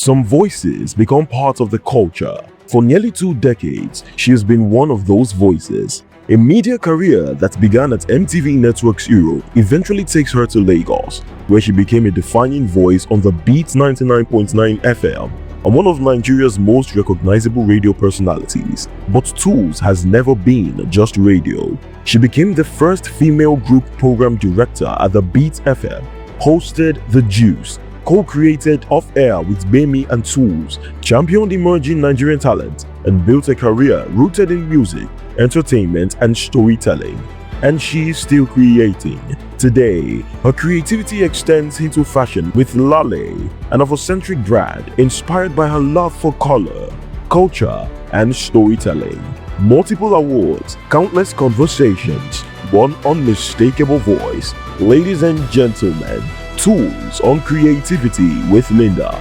Some voices become part of the culture. For nearly 2 decades, she has been one of those voices. A media career that began at MTV Networks Europe eventually takes her to Lagos, where she became a defining voice on the Beat 99.9 FM and one of Nigeria's most recognizable radio personalities. But Toolz has never been just radio. She became the first female group program director at the Beat FM, hosted The Juice, co-created Off-Air with Baby and Toolz, championed emerging Nigerian talent, and built a career rooted in music, entertainment, and storytelling. And she is still creating. Today, her creativity extends into fashion with Lale, an Afrocentric brand inspired by her love for color, culture, and storytelling. Multiple awards, countless conversations, one unmistakable voice. Ladies and gentlemen, Toolz on Creativity with Linda.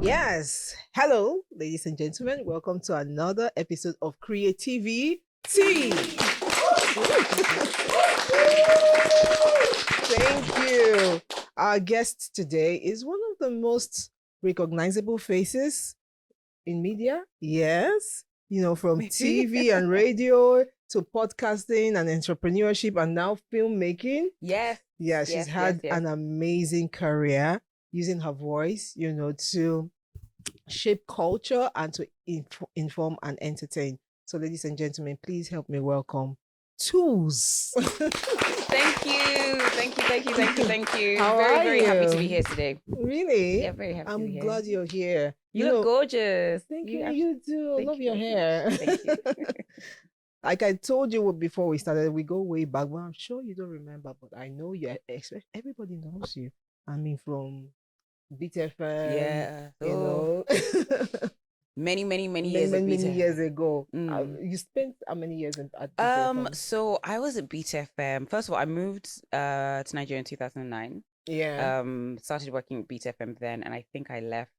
Yes. Hello, ladies and gentlemen. Welcome to another episode of CreativiTea. Thank you. Our guest today is one of the most recognizable faces in media. Yes. From TV and radio to podcasting and entrepreneurship and now filmmaking. Yes. Yeah, she's had an amazing career using her voice, to shape culture and to inform and entertain. So, ladies and gentlemen, please help me welcome Toolz. Thank you. How very, are very happy to you? be here today. Really? Yeah, very happy to be I'm here. glad you're here. You look gorgeous. Thank you. You do. Thank Love you your very hair. much. Thank you. Like I told you before we started, we go way back. Well, I'm sure you don't remember, but I know you. Everybody knows you. I mean, from BTFM. Yeah. Many years at Many BTFM. years ago. You spent how many years at BTFM? So I was at BTFM. First of all, I moved to Nigeria in 2009. Yeah. Started working at BTFM then, and I think I left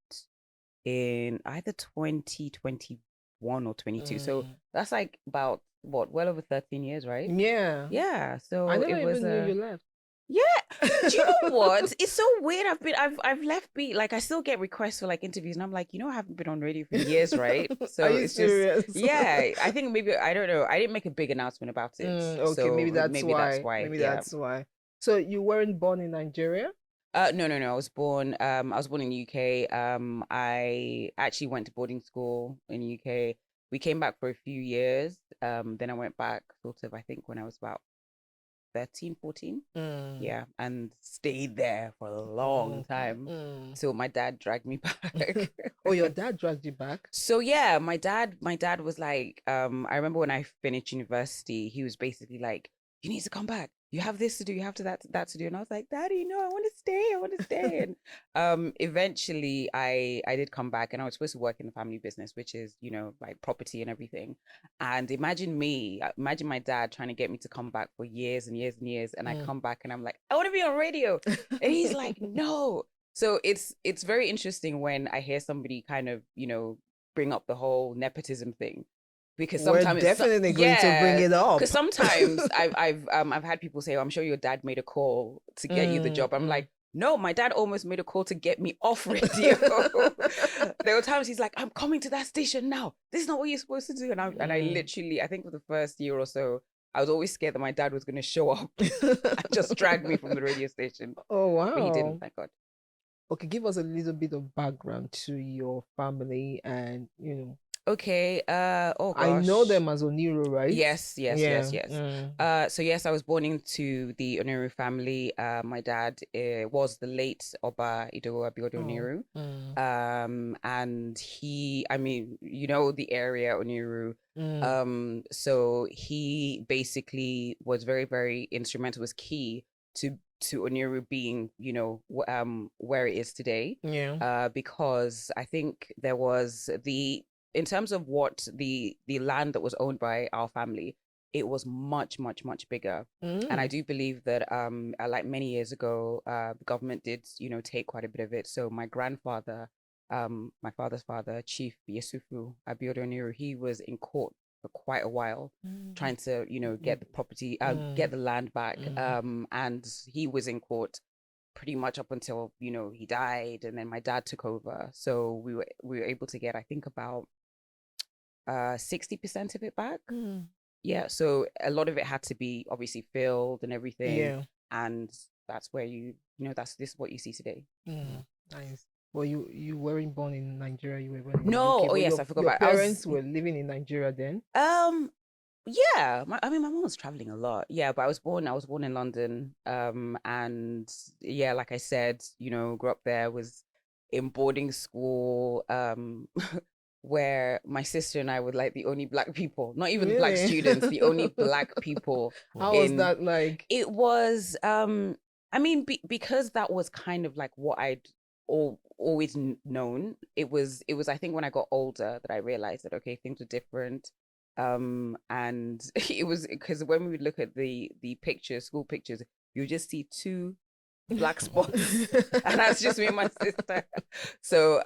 in either 2021 or 22. So that's like about well over 13 years, right? Yeah. Yeah. So I never it was even knew you left. Yeah. Do you know what? It's so weird. I've left Beat. Like I still get requests for like interviews, and I'm like, I haven't been on radio for years, right? So Are you it's serious? just I think maybe I don't know. I didn't make a big announcement about it. Okay, so maybe that's why. Maybe yeah. that's why. So you weren't born in Nigeria? No. I was born in the UK. I actually went to boarding school in the UK. We came back for a few years. Then I went back sort of, I think when I was about 13, 14. Yeah, and stayed there for a long time. So my dad dragged me back. Oh, your dad dragged you back? So yeah, my dad was like, I remember when I finished university, he was basically like, you need to come back. You have this to do, you have that to do. And I was like, Daddy, no, I want to stay. And eventually I did come back, and I was supposed to work in the family business, which is, like property and everything. And imagine my dad trying to get me to come back for years and years and years. And I come back and I'm like, I want to be on radio. And he's like, no. So it's very interesting when I hear somebody kind of, bring up the whole nepotism thing. Because sometimes we're definitely going to bring it up. Because sometimes I've had people say, I'm sure your dad made a call to get you the job. I'm like, no, my dad almost made a call to get me off radio. There were times he's like, I'm coming to that station now. This is not what you're supposed to do. And I literally, I think for the first year or so, I was always scared that my dad was going to show up and just drag me from the radio station. Oh, wow. But he didn't, thank God. Okay, give us a little bit of background to your family and, Okay. Oh gosh. I know them as Oniru, right? Yes. So yes, I was born into the Oniru family. My dad was the late Oba Ido Abiodun Oniru. And he, I mean, the area Oniru. So he basically was very, very instrumental, was key to Oniru being, where it is today. Yeah. Because I think there was in terms of what the land that was owned by our family, it was much, much, much bigger. And I do believe that like many years ago, the government did, take quite a bit of it. So my grandfather, my father's father, Chief Yesufu Abiodun Oniru, he was in court for quite a while, trying to, get the property, get the land back. And he was in court pretty much up until, he died, and then my dad took over. So we were able to get, I think, about 60% of it back. Yeah, so a lot of it had to be obviously filled and everything. Yeah. And that's where this is what you see today. Nice. Well, you weren't born in Nigeria. You were born in No, the UK. oh but yes, I forgot your about it. parents were living in Nigeria then. Yeah, my mom was traveling a lot. Yeah, but I was born in London. And yeah, like I said, grew up there, was in boarding school, where my sister and I were like the only black people, not even black Really? students, the only black people. How was that like? It was, I mean, because that was kind of like what I'd always known. It was, I think when I got older that I realized that, okay, things were different. And it was because when we would look at the pictures, school pictures, you would just see two black spots, and that's just me and my sister. So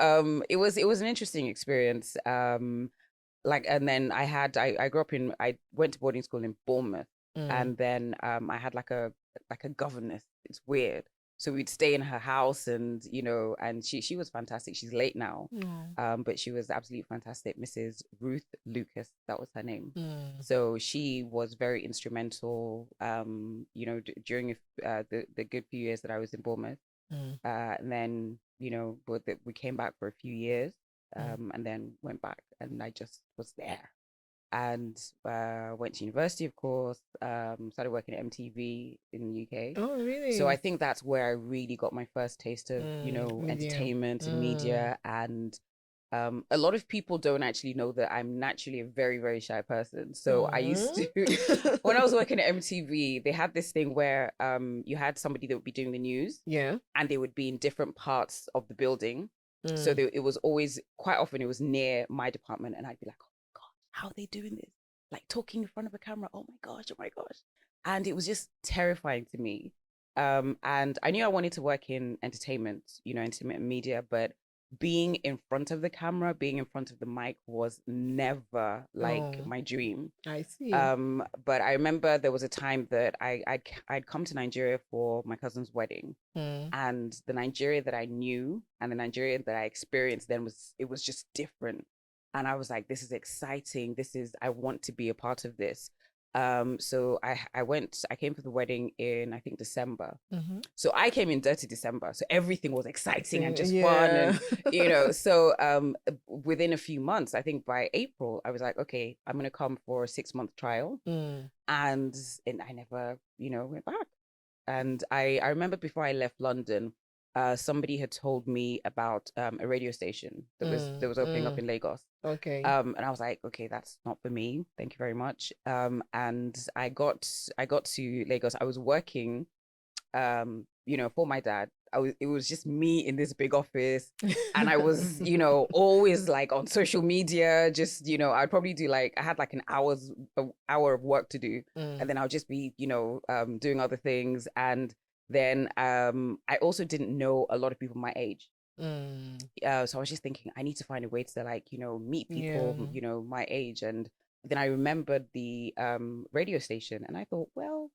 it was an interesting experience. Like, and then I grew up I went to boarding school in Bournemouth, and then I had like a governess. It's weird. So we'd stay in her house, and and she was fantastic. She's late now, but she was absolutely fantastic. Mrs. Ruth Lucas, that was her name. So she was very instrumental, during the good few years that I was in Bournemouth. And then we came back for a few years, and then went back, and I just was there. And went to university, of course. Started working at MTV in the UK. Oh, really? So I think that's where I really got my first taste of, media. entertainment and media. And a lot of people don't actually know that I'm naturally a very, very shy person. So I used to, when I was working at MTV, they had this thing where you had somebody that would be doing the news. Yeah. And they would be in different parts of the building. So it was always, quite often it was near my department, and I'd be like, how are they doing this? Like talking in front of a camera. Oh my gosh. And it was just terrifying to me. And I knew I wanted to work in entertainment, entertainment and media, but being in front of the camera, being in front of the mic was never like my dream. I see. But I remember there was a time that I'd come to Nigeria for my cousin's wedding. And the Nigeria that I knew and the Nigeria that I experienced then was just different. And I was like, this is exciting. I want to be a part of this. So I came for the wedding in, I think, December. So I came in dirty December. So everything was exciting and just fun. And, so within a few months, I think by April, I was like, okay, I'm going to come for a 6-month trial. And I never, went back. And I remember before I left London, somebody had told me about a radio station that was opening up in Lagos. Okay. And I was like, okay, that's not for me. Thank you very much. And I got to Lagos. I was working, for my dad. It was just me in this big office, and I was, always like on social media. Just, I'd probably do I had like an hour of work to do, and then I'll just be, doing other things. And then I also didn't know a lot of people my age. So I was just thinking, I need to find a way to meet people, my age. And then I remembered the radio station, and I thought, well,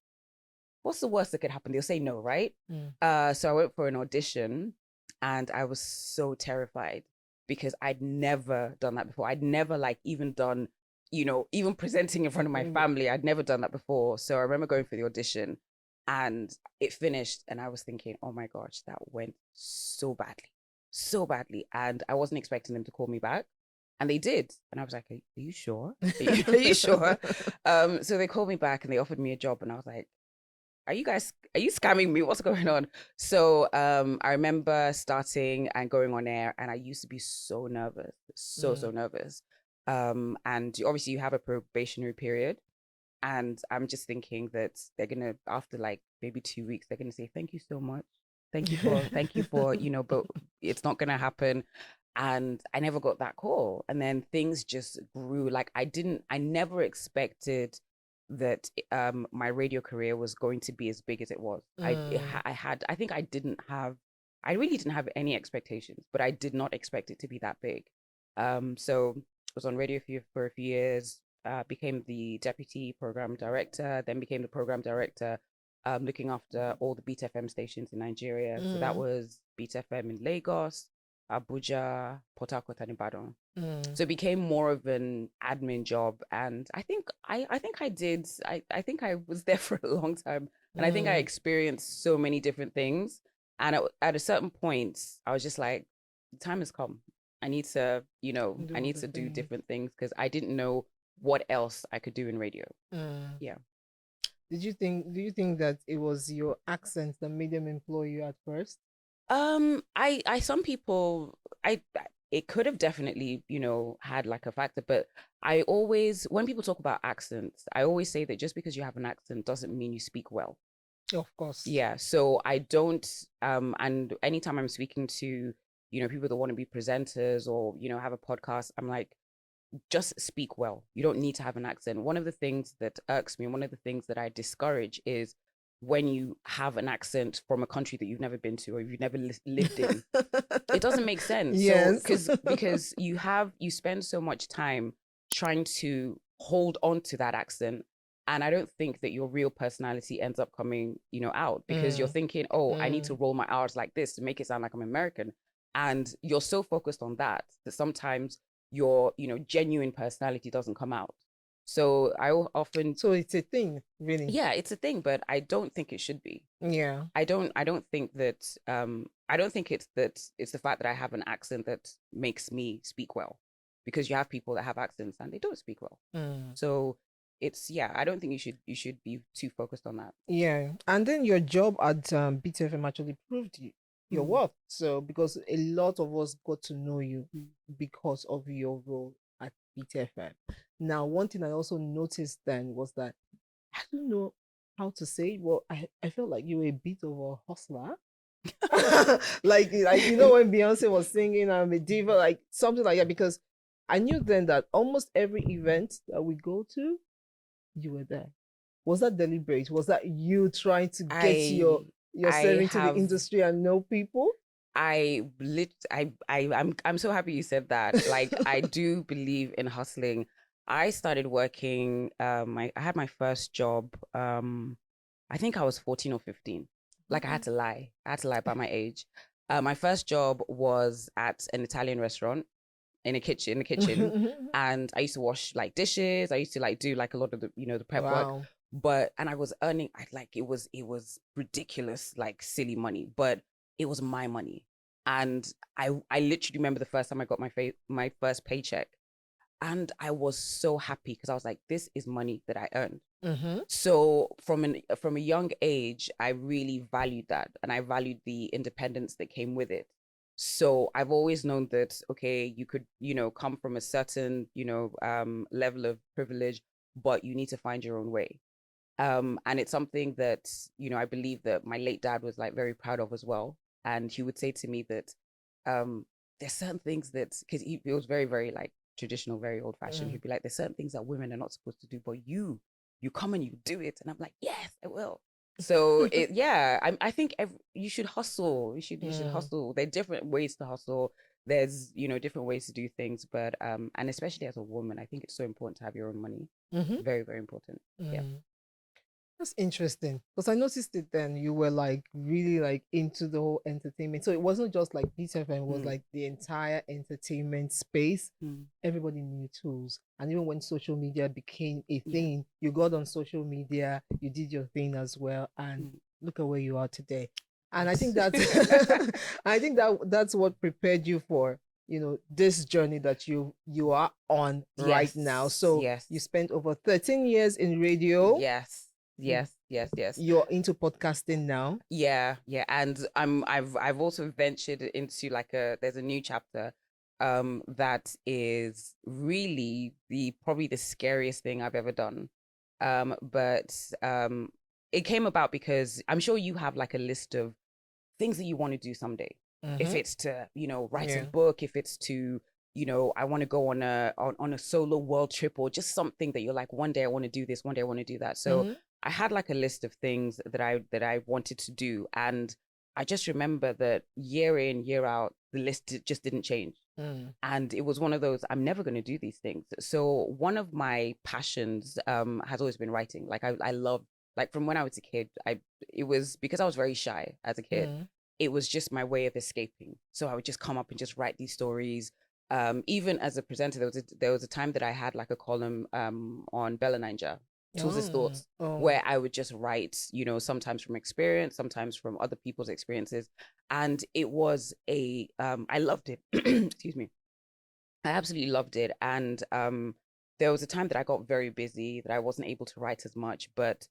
what's the worst that could happen? They'll say no, right? So I went for an audition, and I was so terrified because I'd never done that before. I'd never even done, even presenting in front of my family. I'd never done that before. So I remember going for the audition, and it finished, and I was thinking, oh my gosh, that went so badly. And I wasn't expecting them to call me back. And they did. And I was like, are you sure? Are you sure? So they called me back and they offered me a job. And I was like, are you scamming me? What's going on? So I remember starting and going on air, and I used to be so nervous, so nervous. And obviously you have a probationary period. And I'm just thinking that they're going to, after maybe 2 weeks, they're going to say, thank you so much. Thank you for, but it's not going to happen. And I never got that call. And then things just grew. I never expected that my radio career was going to be as big as it was. I really didn't have any expectations, but I did not expect it to be that big. So I was on radio for a few years, became the deputy program director, then became the program director, looking after all the Beat FM stations in Nigeria. So that was Beat FM in Lagos, Abuja, Port Harcourt, and Ibadan. So it became more of an admin job, and I think I was there for a long time, and I think I experienced so many different things. And at a certain point, I was just like, the time has come. I need to, I need to do different things because I didn't know what else I could do in radio. Yeah. Do you think that it was your accent that made them employ you at first? Some people, it could have definitely, had like a factor, but I always, when people talk about accents, I always say that just because you have an accent doesn't mean you speak well. Of course. Yeah. So I don't, and anytime I'm speaking to, people that want to be presenters or, have a podcast, I'm like, just speak well. You don't need to have an accent. One of the things that irks me, one of the things that I discourage is when you have an accent from a country that you've never been to or you've never lived in. It doesn't make sense. Yes. So because you spend so much time trying to hold on to that accent, and I don't think that your real personality ends up coming, out because you're thinking, oh, I need to roll my R's like this to make it sound like I'm American. And you're so focused on that sometimes your, genuine personality doesn't come out. So I often. So it's a thing, really. Yeah, it's a thing, but I don't think it should be. Yeah. I don't think that I don't think it's the fact that I have an accent that makes me speak well. Because you have people that have accents and they don't speak well. So I don't think you should be too focused on that. Yeah. And then your job at Beat FM actually proved your worth. So because a lot of us got to know you because of your role at Beat FM. Now, one thing I also noticed then was that I don't know how to say it. Well, I felt like you were a bit of a hustler. like when Beyonce was singing I'm a diva, like something like that, because I knew then that almost every event that we go to, you were there. Was that deliberate? Was that you trying to get yourself into the industry and know people? I'm so happy you said that. Like I do believe in hustling. I started working, I had my first job, I think I was 14 or 15. Like I had to lie about my age. My first job was at an Italian restaurant in the kitchen. And I used to wash like dishes. I used to like do like a lot of the, the prep work. And I was earning, it was ridiculous, like silly money, but it was my money. And I literally remember the first time I got my first paycheck. And I was so happy because I was like, this is money that I earned. So from a young age, I really valued that. And I valued the independence that came with it. So I've always known that, okay, you could, come from a certain, level of privilege, but you need to find your own way. And it's something that, I believe that my late dad was like very proud of as well. And he would say to me that there's certain things that, because he was very, very like traditional, very old fashioned. He'd be like, there's certain things that women are not supposed to do, but you come and you do it. And I'm like, yes, I will. So I think you should hustle. You should hustle. There are different ways to hustle. There's, different ways to do things, but and especially as a woman, I think it's so important to have your own money. Very, very important. Yeah. That's interesting because I noticed it then you were like really like into the whole entertainment. So it wasn't just like Beat FM, it was like the entire entertainment space. Everybody knew Toolz. And even when social media became a thing, you got on social media, you did your thing as well. And look at where you are today. And I think that's what prepared you for, this journey that you are on right now. So you spent over 13 years in radio. Yes. You're into podcasting now. Yeah. And I've also ventured into there's a new chapter that is really probably the scariest thing I've ever done. But it came about because I'm sure you have like a list of things that you want to do someday. If it's to, write a book, if it's to, I want to go on a solo world trip, or just something that you're like, one day I want to do this, one day I want to do that. So I had like a list of things that I wanted to do. And I just remember that year in, year out, the list just didn't change. And it was one of those, I'm never going to do these things. So one of my passions has always been writing. Like I love, like from when I was a kid, it was because I was very shy as a kid. It was just my way of escaping. So I would just come up and just write these stories. Even as a presenter, there was a time that I had like a column on Bella Ninja, Toolz's Thoughts, where I would just write, sometimes from experience, sometimes from other people's experiences. And it was I loved it. Excuse me. I absolutely loved it. And there was a time that I got very busy, that I wasn't able to write as much, but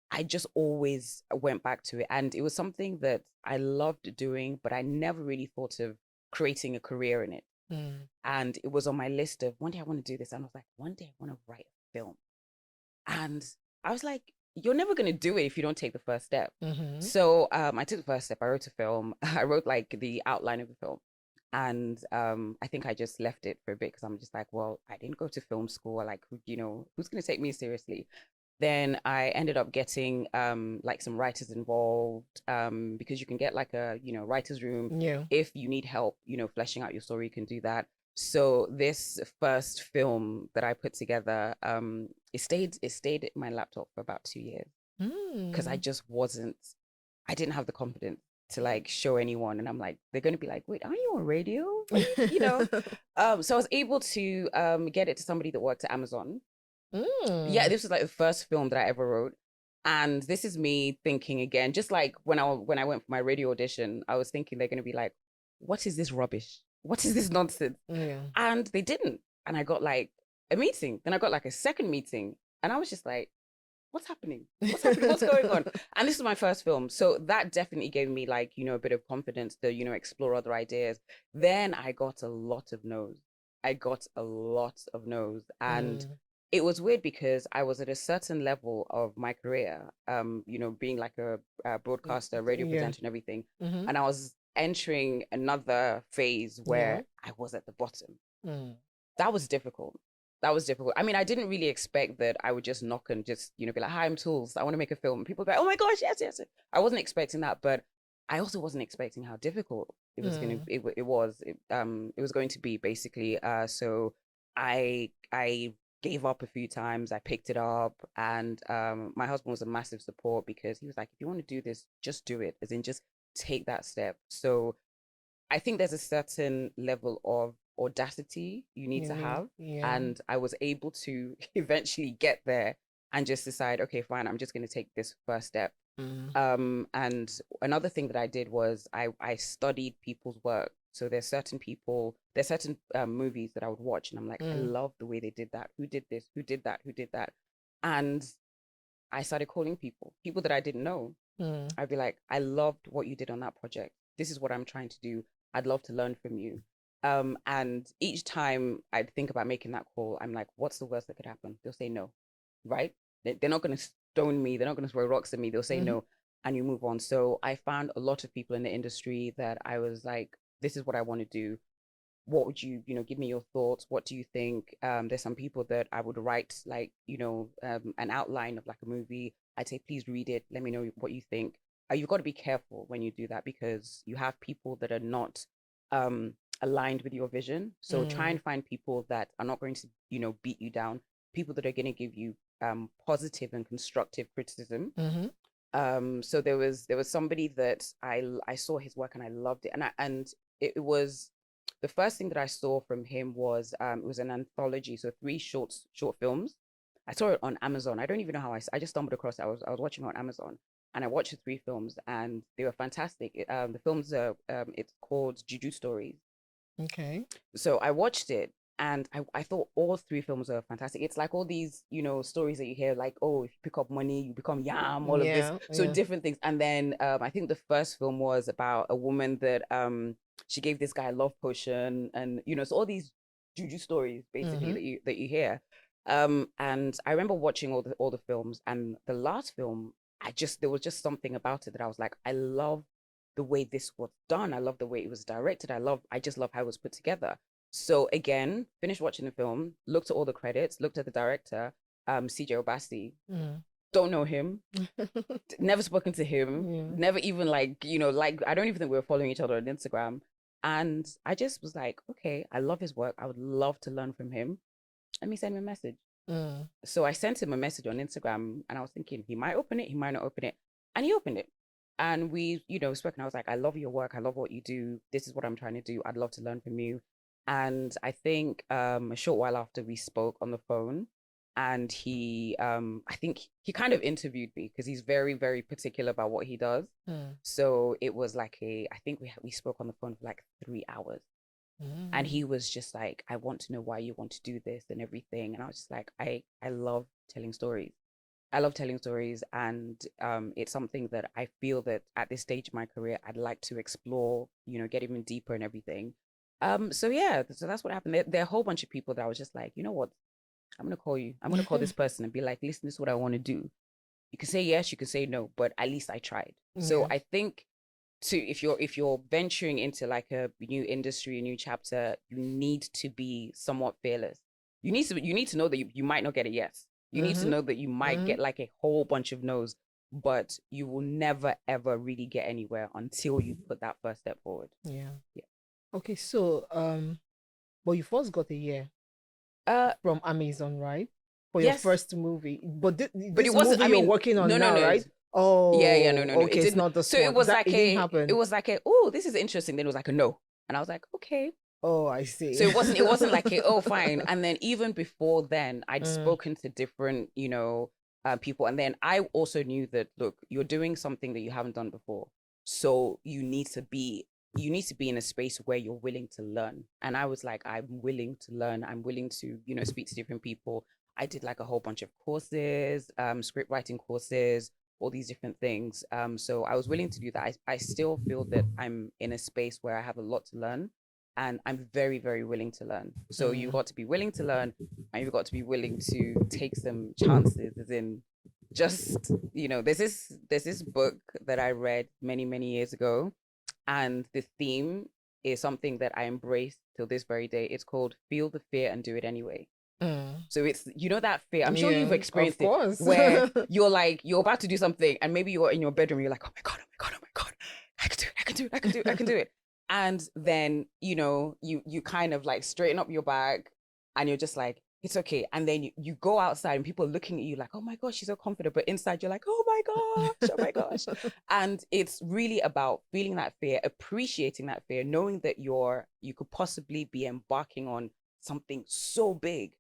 I just always went back to it. And it was something that I loved doing, but I never really thought of creating a career in it. And it was on my list of one day I want to do this. And I was like, one day I want to write a film. And I was like, you're never going to do it if you don't take the first step. So I took the first step. I wrote a film. I wrote like the outline of the film. And I think I just left it for a bit because I'm just like, well, I didn't go to film school. Like, who's going to take me seriously? Then I ended up getting like some writers involved because you can get like a writer's room. If you need help fleshing out your story, you can do that. So this first film that I put together, it stayed in my laptop for about 2 years because I didn't have the confidence to like show anyone, and I'm like, they're going to be like, wait, are you on radio? So I was able to get it to somebody that worked at Amazon. Yeah, this was like the first film that I ever wrote. And this is me thinking again, just like when I went for my radio audition, I was thinking they're going to be like, what is this rubbish? What is this nonsense? And they didn't. And I got like a meeting. Then I got like a second meeting. And I was just like, what's happening? What's happening? What's going on? And this is my first film. So that definitely gave me like, a bit of confidence to, explore other ideas. Then I got a lot of no's. And it was weird because I was at a certain level of my career, being like a broadcaster, radio presenter and everything. And I was entering another phase where I was at the bottom. That was difficult. I mean, I didn't really expect that I would just knock and just, be like, hi, I'm Toolz. I want to make a film. And people would be like, oh my gosh, yes, yes. I wasn't expecting that, but I also wasn't expecting how difficult it was it was going to be basically. So I gave up a few times. I picked it up, and my husband was a massive support because he was like, if you want to do this, just do it, as in just take that step. So I think there's a certain level of audacity you need to have. And I was able to eventually get there and just decide, okay, fine, I'm just going to take this first step. And another thing that I did was I studied people's work. So there's certain movies that I would watch, and I'm like, I love the way they did that. Who did this? Who did that? Who did that? And I started calling people that I didn't know. I'd be like, I loved what you did on that project. This is what I'm trying to do. I'd love to learn from you. And each time I'd think about making that call, I'm like, what's the worst that could happen? They'll say no, right? They're not going to stone me. They're not going to throw rocks at me. They'll say no, and you move on. So I found a lot of people in the industry that I was like, this is what I want to do. What would you, give me your thoughts. What do you think? There's some people that I would write like, an outline of like a movie. I'd say, please read it. Let me know what you think. You've got to be careful when you do that because you have people that are not aligned with your vision. So try and find people that are not going to, beat you down, people that are going to give you positive and constructive criticism. So there was somebody that I saw his work and I loved it. And it was the first thing that I saw from him was it was an anthology. So 3 short films. I saw it on Amazon. I don't even know how I just stumbled across it. I was watching it on Amazon. And I watched the 3 films and they were fantastic. The films are, it's called Juju Stories. Okay. So I watched it and I thought all 3 films are fantastic. It's like all these, stories that you hear, like, oh, if you pick up money, you become yam, all of this. So different things. And then I think the first film was about a woman that she gave this guy a love potion, and so all these juju stories basically that you hear. And I remember watching all the films, and the last film, there was just something about it that I was like, I love the way this was done. I love the way it was directed. I just love how it was put together. So again, finished watching the film, looked at all the credits, looked at the director, CJ Obasi. don't know him, never spoken to him, Yeah. never even like, like I don't even think we were following each other on Instagram. And I just was like, okay, I love his work. I would love to learn from him. Let me send him a message. So I sent him a message on Instagram and I was thinking he might open it, he might not open it. And he opened it. And we, spoke and I was like, I love your work. I love what you do. This is what I'm trying to do. I'd love to learn from you. And I think a short while after we spoke on the phone, and he I think he kind of interviewed me because he's very, very particular about what he does. So it was like I think we spoke on the phone for like 3 hours. And he was just like, I want to know why you want to do this and everything. And I was just like, I love telling stories. I love telling stories. And it's something that I feel that at this stage of my career, I'd like to explore, get even deeper and everything. So yeah, so that's what happened. There are a whole bunch of people that I was just like, you know what? I'm going to call you. I'm going to call this person and be like, listen, this is what I want to do. You can say yes, you can say no, but at least I tried. So I think if you're venturing into like a new industry, a new chapter, you need to be somewhat fearless. You need to know that you might not get a yes. You need to know that you might get like a whole bunch of no's, but you will never ever really get anywhere until you put that first step forward. Yeah. Okay, so but you first got a year from Amazon, right? For your Yes. first movie. But this it wasn't. movie you're working on now, right? Oh, yeah, no. Okay, it's not the so it was like it didn't happen. It was like oh, this is interesting. Then it was like a no, and I was like, okay. Oh, I see. So it wasn't like oh, fine. And then even before then, I'd spoken to different, people, and then I also knew that look, you're doing something that you haven't done before, so you need to be in a space where you're willing to learn. And I was like, I'm willing to learn. I'm willing to, speak to different people. I did like a whole bunch of courses, script writing courses, all these different things. So I was willing to do that. I still feel that I'm in a space where I have a lot to learn, and I'm very, very willing to learn. So you've got to be willing to learn, and you've got to be willing to take some chances, as in just, there's this book that I read many, many years ago, and the theme is something that I embrace till this very day. It's called Feel the Fear and Do It Anyway. So it's, that fear. I'm sure you've experienced it, where you're like, you're about to do something, and maybe you're in your bedroom, you're like, oh my God, I can do it. And then, you kind of like straighten up your bag, and you're just like, it's okay. And then you go outside and people are looking at you like, oh my gosh, she's so confident. But inside you're like, oh my gosh. And it's really about feeling that fear, appreciating that fear, knowing that you could possibly be embarking on something so big,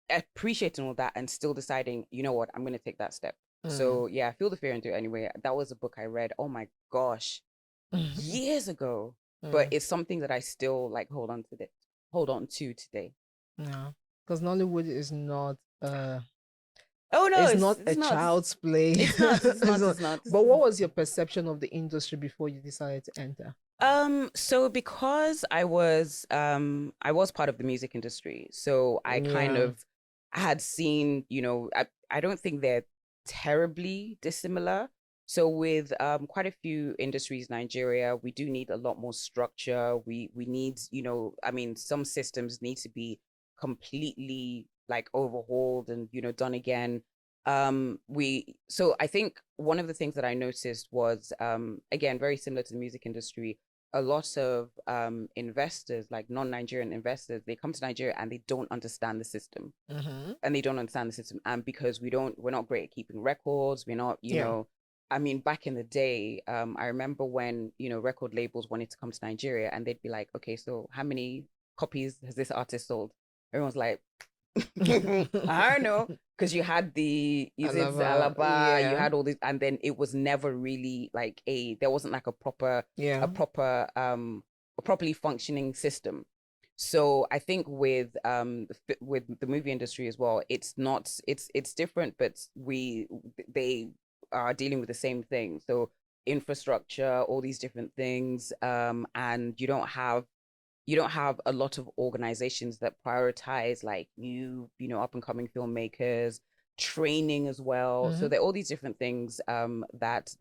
appreciating all that, and still deciding, you know what, I'm going to take that step. So yeah, feel the fear and do it anyway. That was a book I read, oh my gosh, years ago. But it's something that I still like hold on to today. Yeah, because Nollywood is not oh no, it's not a child's play. It's not. But what was your perception of the industry before you decided to enter? So because I was part of the music industry, so I kind of had seen, I don't think they're terribly dissimilar. So with quite a few industries in Nigeria, we do need a lot more structure. We need, some systems need to be completely like overhauled and, done again. So I think one of the things that I noticed was, again, very similar to the music industry, a lot of investors, like non-Nigerian investors, they come to Nigeria and they don't understand the system. And they don't understand the system. And because we're not great at keeping records, we're not, back in the day, I remember when, record labels wanted to come to Nigeria and they'd be like, okay, so how many copies has this artist sold? Everyone's like, I don't know, because you had the Alaba, you had all this, and then it was never really like there wasn't like a properly functioning system. So I think with the movie industry as well, it's different, but they are dealing with the same thing. So infrastructure, all these different things, and you don't have a lot of organizations that prioritize like new, up and coming filmmakers, training as well. So there are all these different things that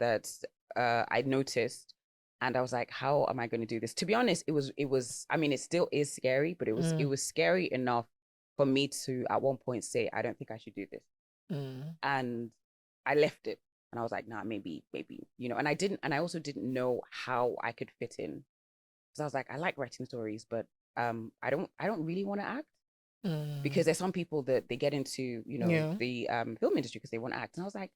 I noticed, and I was like, how am I going to do this? To be honest, it was it still is scary, but it was scary enough for me to at one point say, I don't think I should do this. And I left it. And I was like, nah, maybe, and I also didn't know how I could fit in. So I was like, I like writing stories, but I don't really want to act, because there's some people that they get into, Yeah. the film industry because they want to act. And I was like,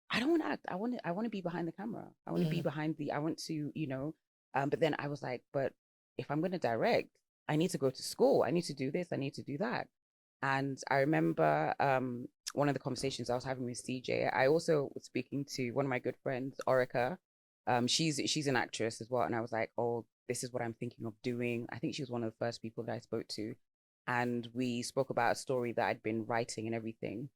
I don't want to act. I want to be behind the camera. I want to be behind I want to, but then I was like, but if I'm going to direct, I need to go to school. I need to do this. I need to do that. And I remember one of the conversations I was having with CJ. I also was speaking to one of my good friends, Orica. She's an actress as well. And I was like, oh, this is what I'm thinking of doing. I think she was one of the first people that I spoke to. And we spoke about a story that I'd been writing and everything.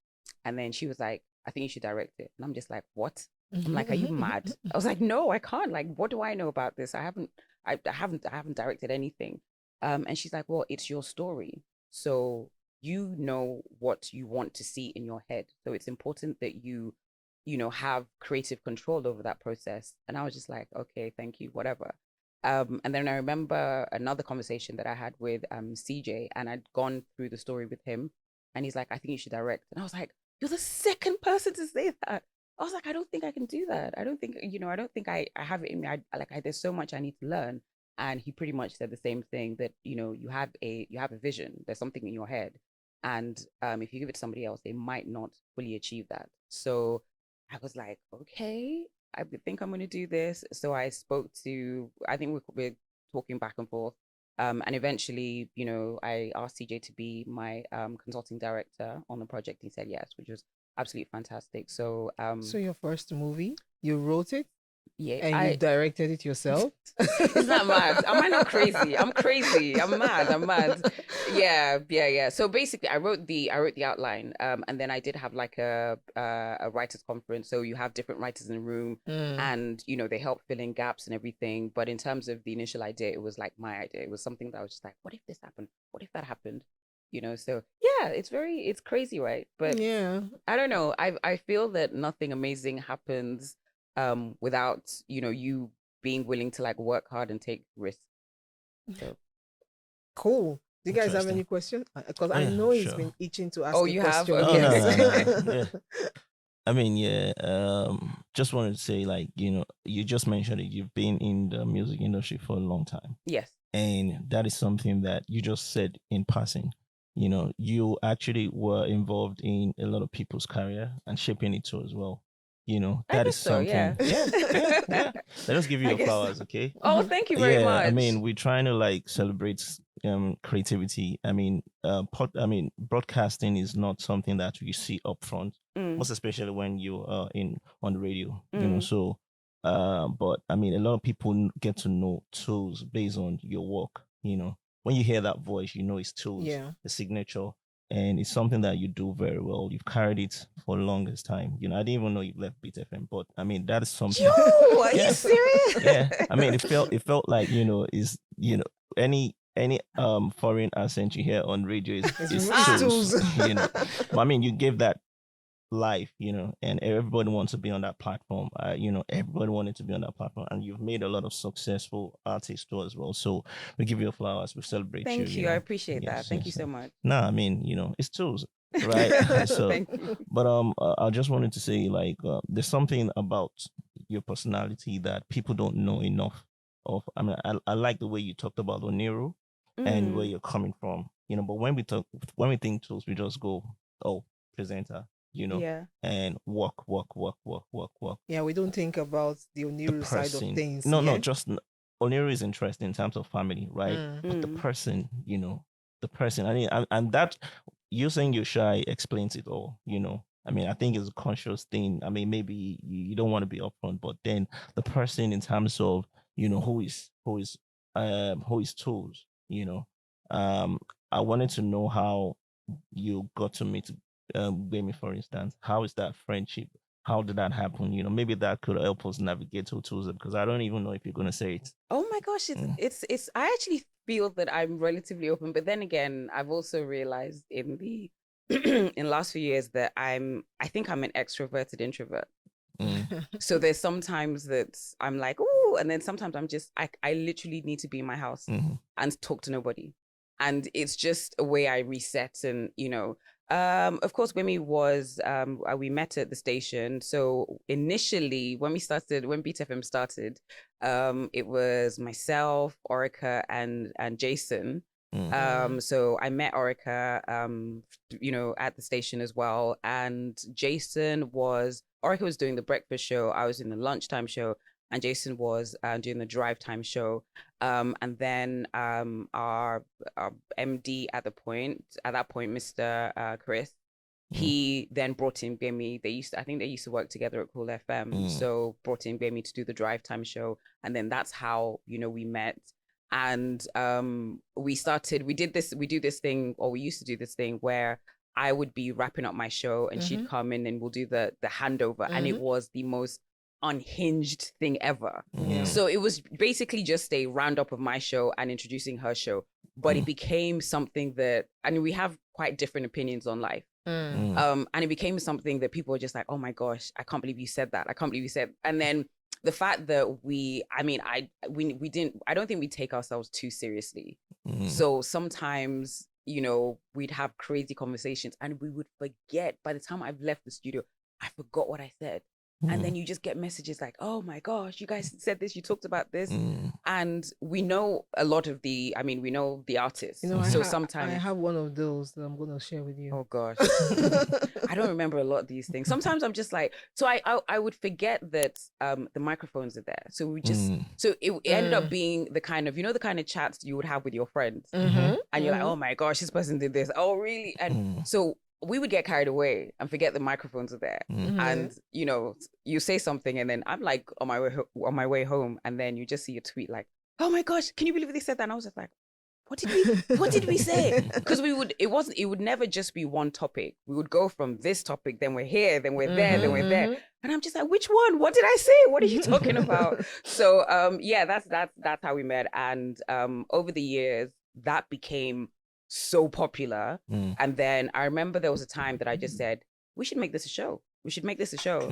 And then she was like, I think you should direct it. And I'm just like, what? I'm like, are you mad? I was like, no, I can't. Like, what do I know about this? I haven't directed anything. And she's like, well, it's your story. So you know what you want to see in your head. So it's important that have creative control over that process. And I was just like, okay, thank you, whatever. And then I remember another conversation that I had with CJ, and I'd gone through the story with him, and he's like, I think you should direct. And I was like, you're the second person to say that. I was like, I don't think I can do that. I don't think, I have it in me. There's so much I need to learn. And he pretty much said the same thing, that, you have a vision. There's something in your head. And if you give it to somebody else, they might not fully achieve that. So I was like, okay, I think I'm going to do this. So I spoke to, I think we're talking back and forth. And eventually, I asked CJ to be my consulting director on the project. He said yes, which was absolutely fantastic. So, so your first movie, you wrote it? Yeah, and you directed it yourself? Is that mad? Am I not crazy? I'm crazy. I'm mad. Yeah. So basically, I wrote the outline, and then I did have like a writers conference. So you have different writers in the room, and they help fill in gaps and everything. But in terms of the initial idea, it was like my idea. It was something that I was just like, what if this happened? What if that happened? So yeah, it's crazy, right? But yeah, I don't know. I feel that nothing amazing happens without you being willing to like work hard and take risks. So cool. Do you guys have any questions? Because I know he's been itching to ask a question. Okay. Yeah. I mean, just wanted to say, like, you just mentioned it. You've been in the music industry for a long time. Yes. And that is something that you just said in passing. You actually were involved in a lot of people's career and shaping it too as well. That is something. Yeah. Let us give you your flowers, okay? Oh, thank you very much. I mean, we're trying to like celebrate creativity. I mean, broadcasting is not something that you see up front, most especially when you are on the radio. So but I mean, a lot of people get to know Toolz based on your work. When you hear that voice, it's Toolz, the signature. And it's something that you do very well. You've carried it for the longest time. I didn't even know you've left Beat FM, but I mean that is something. Yo, are you serious? Yeah, I mean it felt like any foreign accent you hear on radio is Toolz. But I mean you gave that life, and everybody wants to be on that platform. Everybody wanted to be on that platform, and you've made a lot of successful artists too as well. So we give you flowers, we celebrate you. Thank you. I appreciate that. Thank you so much. No, I mean, it's Toolz, right? So, thank you. But I just wanted to say, like, there's something about your personality that people don't know enough of. I mean, I like the way you talked about Oniru and where you're coming from. But when we think Toolz, we just go, oh, presenter. And work. Yeah, we don't think about the Oniru side of things. No, just Oniru is interesting in terms of family, right? But the person, I mean, and that you saying you're shy explains it all. I mean, I think it's a conscious thing. I mean, maybe you don't want to be upfront, but then the person in terms of who is Toolz. I wanted to know how you got to meet Baby, for instance. How is that friendship? How did that happen? Maybe that could help us navigate to Toolz, because I don't even know if you're gonna say it. Oh my gosh, it's. I actually feel that I'm relatively open, but then again, I've also realized in the in the last few years that I think I'm an extroverted introvert. So there's sometimes that I'm like, oh, and then sometimes I'm just I literally need to be in my house and talk to nobody. And it's just a way I reset. And, Of course, Wimi was, we met at the station. So initially, when Beat FM started, it was myself, Orica, and Jason. So I met Orica, at the station as well. And Orica was doing the breakfast show. I was in the lunchtime show, and Jason was doing the drive time show. And then our MD at that point, Mr. Chris, he then brought in Gbemi. I think they used to work together at Cool FM. So brought in Gbemi to do the drive time show. And then that's how, we met. And we do this thing, or we used to do this thing where I would be wrapping up my show and she'd come in and we'll do the handover. And it was the most unhinged thing ever. So it was basically just a roundup of my show and introducing her show. But it became something that, we have quite different opinions on life. And it became something that people were just like, oh my gosh, I can't believe you said that. I can't believe you said. And then the fact that I don't think we take ourselves too seriously. So sometimes, we'd have crazy conversations and we would forget. By the time I've left the studio, I forgot what I said. And then you just get messages like, oh my gosh, you guys said this, you talked about this. And we know a lot of we know the artists. Sometimes I have one of those that I'm going to share with you. Oh gosh. I don't remember a lot of these things. Sometimes I'm just like, so I would forget that the microphones are there. So we just, so it ended up being the kind of chats you would have with your friends. And you're like, oh my gosh, this person did this. Oh really? And so we would get carried away and forget the microphones are there. And you say something and then I'm like on my way home, and then you just see a tweet like, oh my gosh, can you believe they said that? And I was just like, what did we say? Because it would never just be one topic. We would go from this topic, then we're here, then we're there, then we're there. And I'm just like, which one? What did I say? What are you talking about? So that's how we met. And over the years that became so popular. And then I remember there was a time that I just said, we should make this a show. We should make this a show.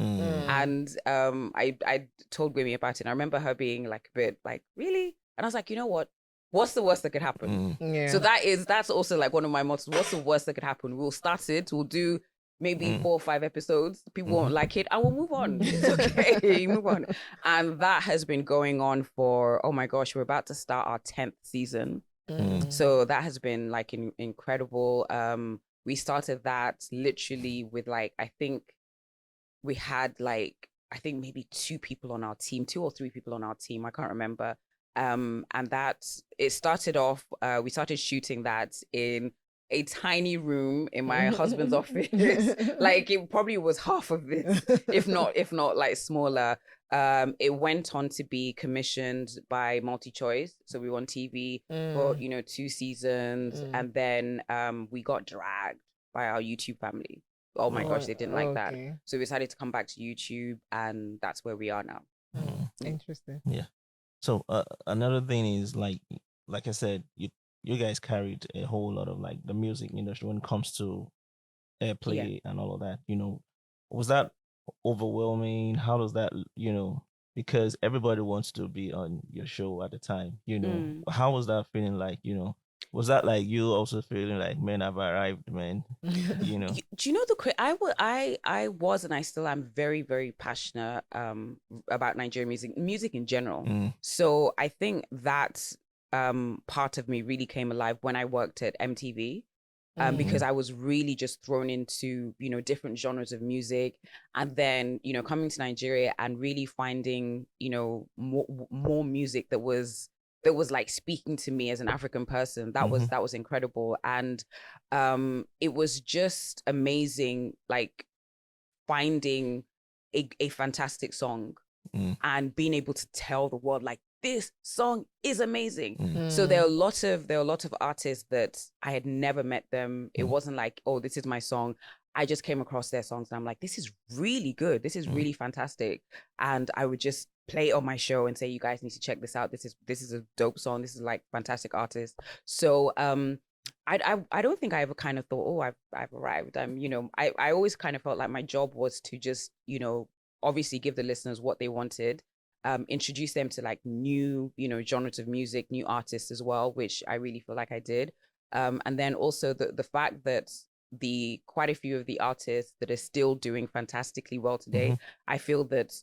And I told Gwemi about it. And I remember her being like a bit like, really? And I was like, you know what? What's the worst that could happen? So that's also like one of my mottos. What's the worst that could happen? We'll start it. We'll do maybe 4 or 5 episodes. People won't like it. I will move on. It's okay. Move on. And that has been going on for, oh my gosh, we're about to start our 10th season. So that has been like incredible. We started that literally with like, I think we had like, maybe 2 people on our team, 2 or 3 people on our team. I can't remember. And that it started off, we started shooting that in a tiny room in my husband's office. Like it probably was half of this, if not like smaller. It went on to be commissioned by MultiChoice. So we were on TV for, 2 seasons. And then we got dragged by our YouTube family. Oh my gosh, they didn't like that. So we decided to come back to YouTube, and that's where we are now. Interesting. Yeah. So another thing is like I said, you guys carried a whole lot of like the music industry when it comes to airplay and all of that. Was that overwhelming? How does that, because everybody wants to be on your show at the time, how was that feeling like, was that like you also feeling like, man, I've arrived, man? Do you know I was and I still am very, very passionate about Nigerian music in general. So I think that part of me really came alive when I worked at MTV. Because I was really just thrown into, different genres of music, and then, coming to Nigeria and really finding, more music that was like speaking to me as an African person. That was incredible. And it was just amazing, like finding a fantastic song and being able to tell the world like, this song is amazing. So there are a lot of artists that I had never met them. It wasn't like, oh, this is my song. I just came across their songs and I'm like, this is really good. This is really fantastic. And I would just play it on my show and say, you guys need to check this out. This is a dope song. This is like fantastic artist. So I don't think I ever kind of thought, oh, I've arrived. I always kind of felt like my job was to just, obviously give the listeners what they wanted. Introduce them to like new, genres of music, new artists as well, which I really feel like I did. And then also the fact that, quite a few of the artists that are still doing fantastically well today, I feel that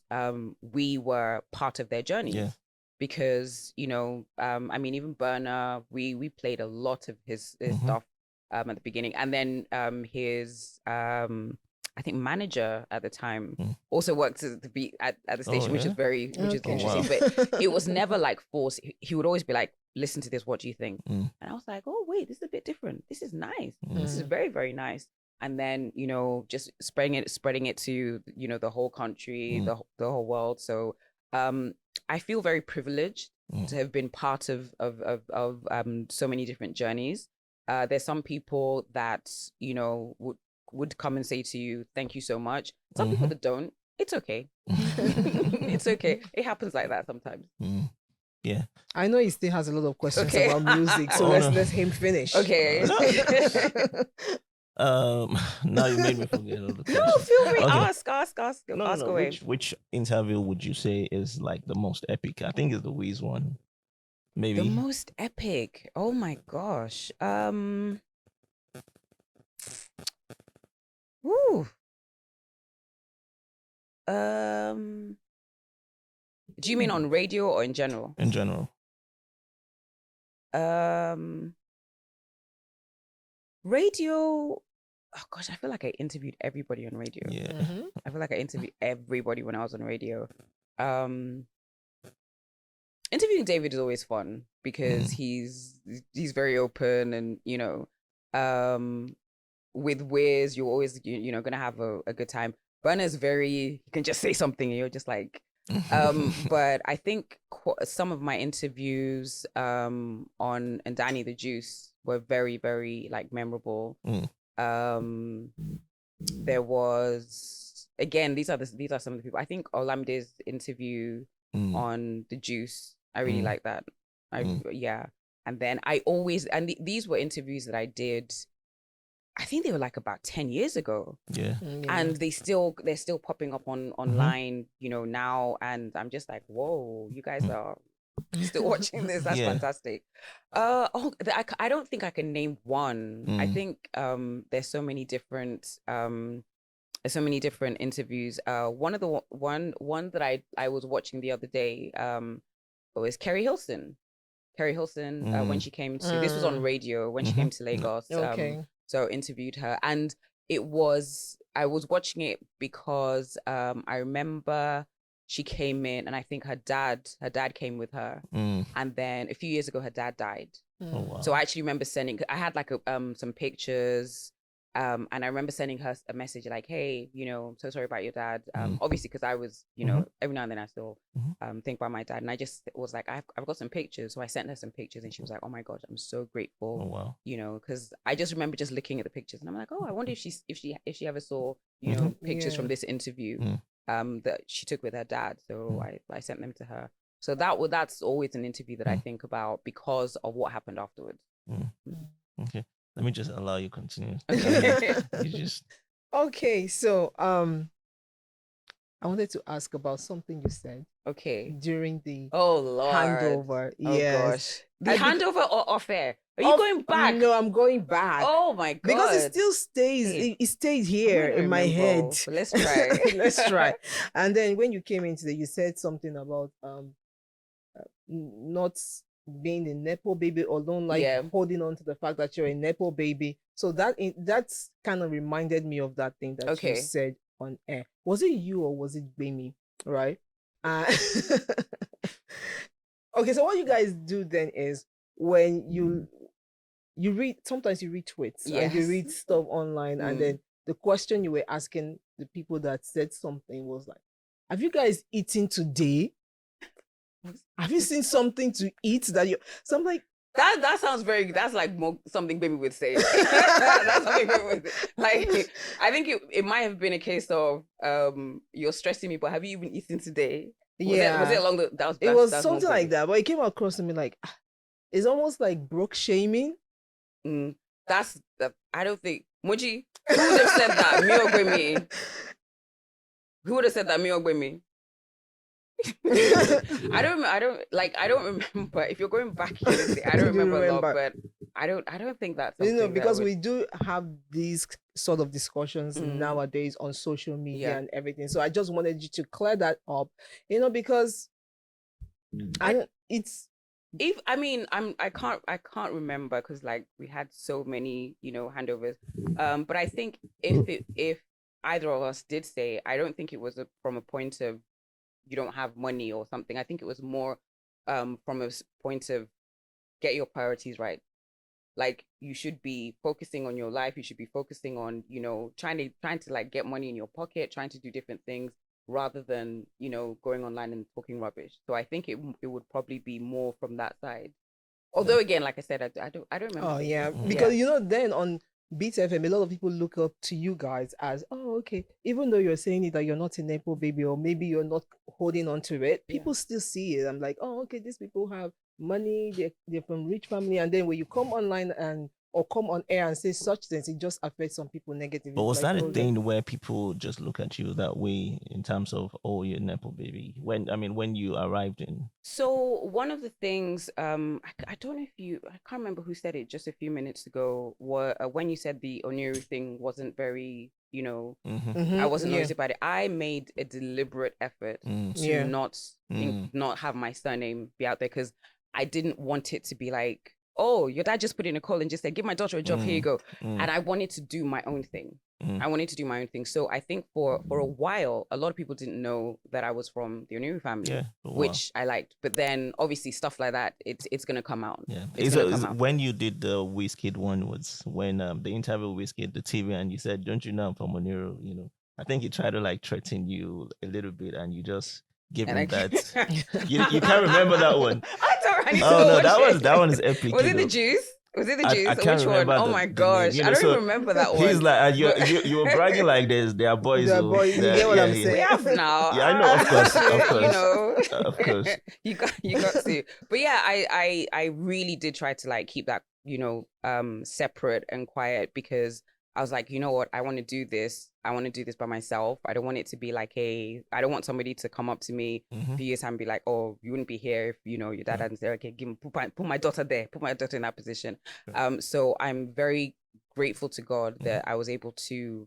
we were part of their journeys. Yeah. Because, you know, I mean, even Burner, we played a lot of his stuff at the beginning. And then his, I think, manager at the time also worked to be at the station, which is which is interesting. But it was never like forced. He would always be like, listen to this, what do you think? And I was like, oh, wait, this is a bit different. This is nice. This is very, very nice. And then, you know, just spreading it to, you know, the whole country, the whole world. So I feel very privileged to have been part of so many different journeys. There's some people that, you know, would come and say to you, thank you so much. Some people that don't. It's okay. It's okay. It happens like that sometimes. Yeah. I know he still has a lot of questions about music, so let him finish. Okay. Now you made me forget all the questions. No, feel free. Okay. Ask No. away. Which interview would you say is like the most epic? I think it's the Wiz one. Maybe. The most epic. Oh my gosh. Woo. Do you mean on radio or in general? In general. Radio. Oh gosh, I feel like I interviewed everybody on radio. Yeah. I feel like I interviewed everybody when I was on radio. Interviewing David is always fun because he's very open, and you know, with Wiz, you're always you know gonna have a good time. Burner's you can just say something and you're just like, but I think some of my interviews on and Danny the Juice were very, very like memorable. There was, again, these are some of the people. I think Olamide's interview on the Juice, I really like that. Yeah. And then these were interviews that I did, I think they were like about 10 years ago. Yeah. And they're still popping up online, you know, now. And I'm just like, whoa, you guys are still watching this. That's fantastic. I don't think I can name one. I think there's so many different interviews. One that I was watching the other day was Kerry Hilson. When she came to, this was on radio when she came to Lagos. So interviewed her, and I was watching it because I remember she came in, and I think her dad came with her, and then a few years ago her dad died. Oh, wow. So I actually remember I had like some pictures, and I remember sending her a message like, hey, you know, I'm so sorry about your dad. Obviously because I was, you know, every now and then I still think about my dad, and I just was like, I've got some pictures. So I sent her some pictures, and she was like, oh my gosh, I'm so grateful. Oh, wow. You know, because I just remember just looking at the pictures, and I'm like, oh, I wonder if she ever saw, you know, pictures from this interview that she took with her dad. So I sent them to her. So that's always an interview that I think about because of what happened afterwards. Okay. Let me just allow you to continue. Okay. Okay, so I wanted to ask about something you said during the handover. Gosh. The handover or affair? Are you going back? No, I'm going back. Oh my God. Because it still stays, it stayed here in my head. Let's try. Let's try. And then when you came into you said something about not being a NePo baby, or don't like holding on to the fact that you're a NePo baby. So that's kind of reminded me of that thing that you said on air. Was it you or was it Bami? Right? Okay, so what you guys do then is when you read, sometimes you read tweets and you read stuff online, and then the question you were asking the people that said something was like, have you guys eaten today? Have you seen something to eat that you something like that sounds that's like more something Bami would say. That's something Bami would say. Like, I think it might have been a case of you're stressing me, but have you even eaten today? Was it along the it was something like that, but it came across to me like it's almost like broke shaming. I don't think Moji, who would have said that? Me or Bami? Who would have said that? Me or Bami? I don't remember. If you're going back, I don't remember a lot, but I don't think that's You know, something that because would- we do have these sort of discussions Mm. nowadays on social media Yeah. and everything. So I just wanted you to clear that up, you know, because I don't, it's if I mean I can't remember because like we had so many handovers, but I think if either of us did say, I don't think it was from a point of you don't have money or something. I think it was more from a point of get your priorities right. Like you should be focusing on your life. You should be focusing on trying to like get money in your pocket, trying to do different things rather than going online and talking rubbish. So I think it would probably be more from that side. Although again, like I said, I don't remember. oh saying yeah, that. because then on Beat FM, a lot of people look up to you guys as, oh, okay, even though you're saying it that you're not a NePo baby or maybe you're not holding on to it, people still see it. I'm like, oh, okay, these people have money, they're from rich family, and then when you come online or come on air and say such things, it just affects some people negatively. But was like, that a oh, thing where people just look at you that way in terms of, oh, you're NePo baby? When you arrived in. So one of the things, I don't know if I can't remember who said it just a few minutes ago, when you said the Oniru thing wasn't very, I wasn't noticed about it. I made a deliberate effort to not have my surname be out there because I didn't want it to be like, oh, your dad just put in a call and just said, give my daughter a job, here you go. And I wanted to do my own thing. I wanted to do my own thing. So I think for a while, a lot of people didn't know that I was from the Oniru family, which I liked. But then obviously stuff like that, it's going to come out. Yeah. It's gonna come out. When you did the Wizkid one was when the interview with Wizkid, the TV, and you said, don't you know I'm from Oniru? I think he tried to like threaten you a little bit and you just give him that. you can't remember that one. I don't really Oh no, that one is epic. Was it the juice? Was it the juice? I can't Which remember one? Oh my gosh. I don't even remember that one. He's like, you were bragging like this. They are boys. They're boys. You get what I'm saying? We have now. Yeah, I know, of course. Of course. you got to. But yeah, I really did try to like keep that, separate and quiet because I was like, you know what? I want to do this. I want to do this by myself. I don't want it to be like I don't want somebody to come up to me a few years and be like, oh, you wouldn't be here if, your dad hadn't said, okay, put my daughter there, put my daughter in that position. So I'm very grateful to God that I was able to,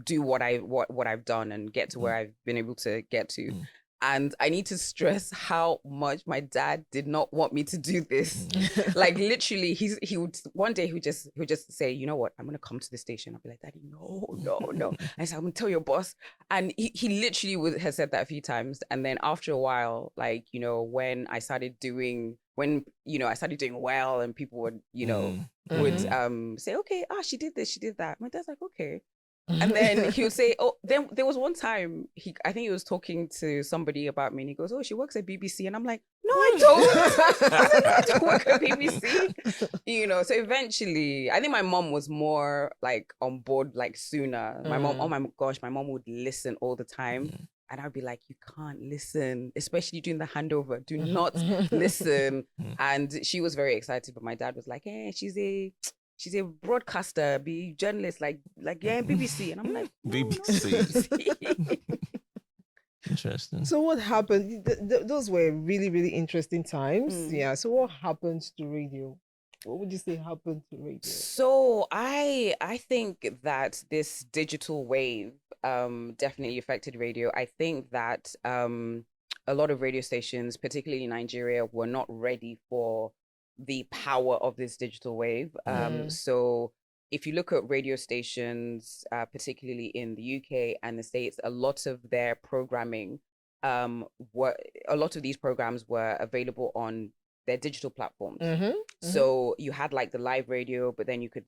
do what I've done and get to where I've been able to get to. And I need to stress how much my dad did not want me to do this. Like literally, he would one day he would just say, you know what, I'm gonna come to the station. I'll be like, Daddy, no. I said, I'm gonna tell your boss. And he literally has said that a few times. And then after a while, like, when I started doing well and people would, would say, okay, she did this, she did that. My dad's like, okay. And then he would say, oh, then there was one time I think he was talking to somebody about me and he goes, oh, she works at BBC. And I'm like, no, I don't. I don't work at BBC. So eventually, I think my mom was more like on board like sooner. My mom, oh my gosh, my mom would listen all the time. And I'd be like, you can't listen, especially during the handover. Do not listen. And she was very excited, but my dad was like, hey, she's a broadcaster, be journalist, like BBC. And I'm like, BBC. Interesting. So what happened? Those were really, really interesting times. Yeah. So what happened to radio? What would you say happened to radio? So I think that this digital wave definitely affected radio. I think that a lot of radio stations, particularly in Nigeria, were not ready for the power of this digital wave. So if you look at radio stations, particularly in the UK and the States, a lot of their programming a lot of these programs were available on their digital platforms. So you had like the live radio, but then you could,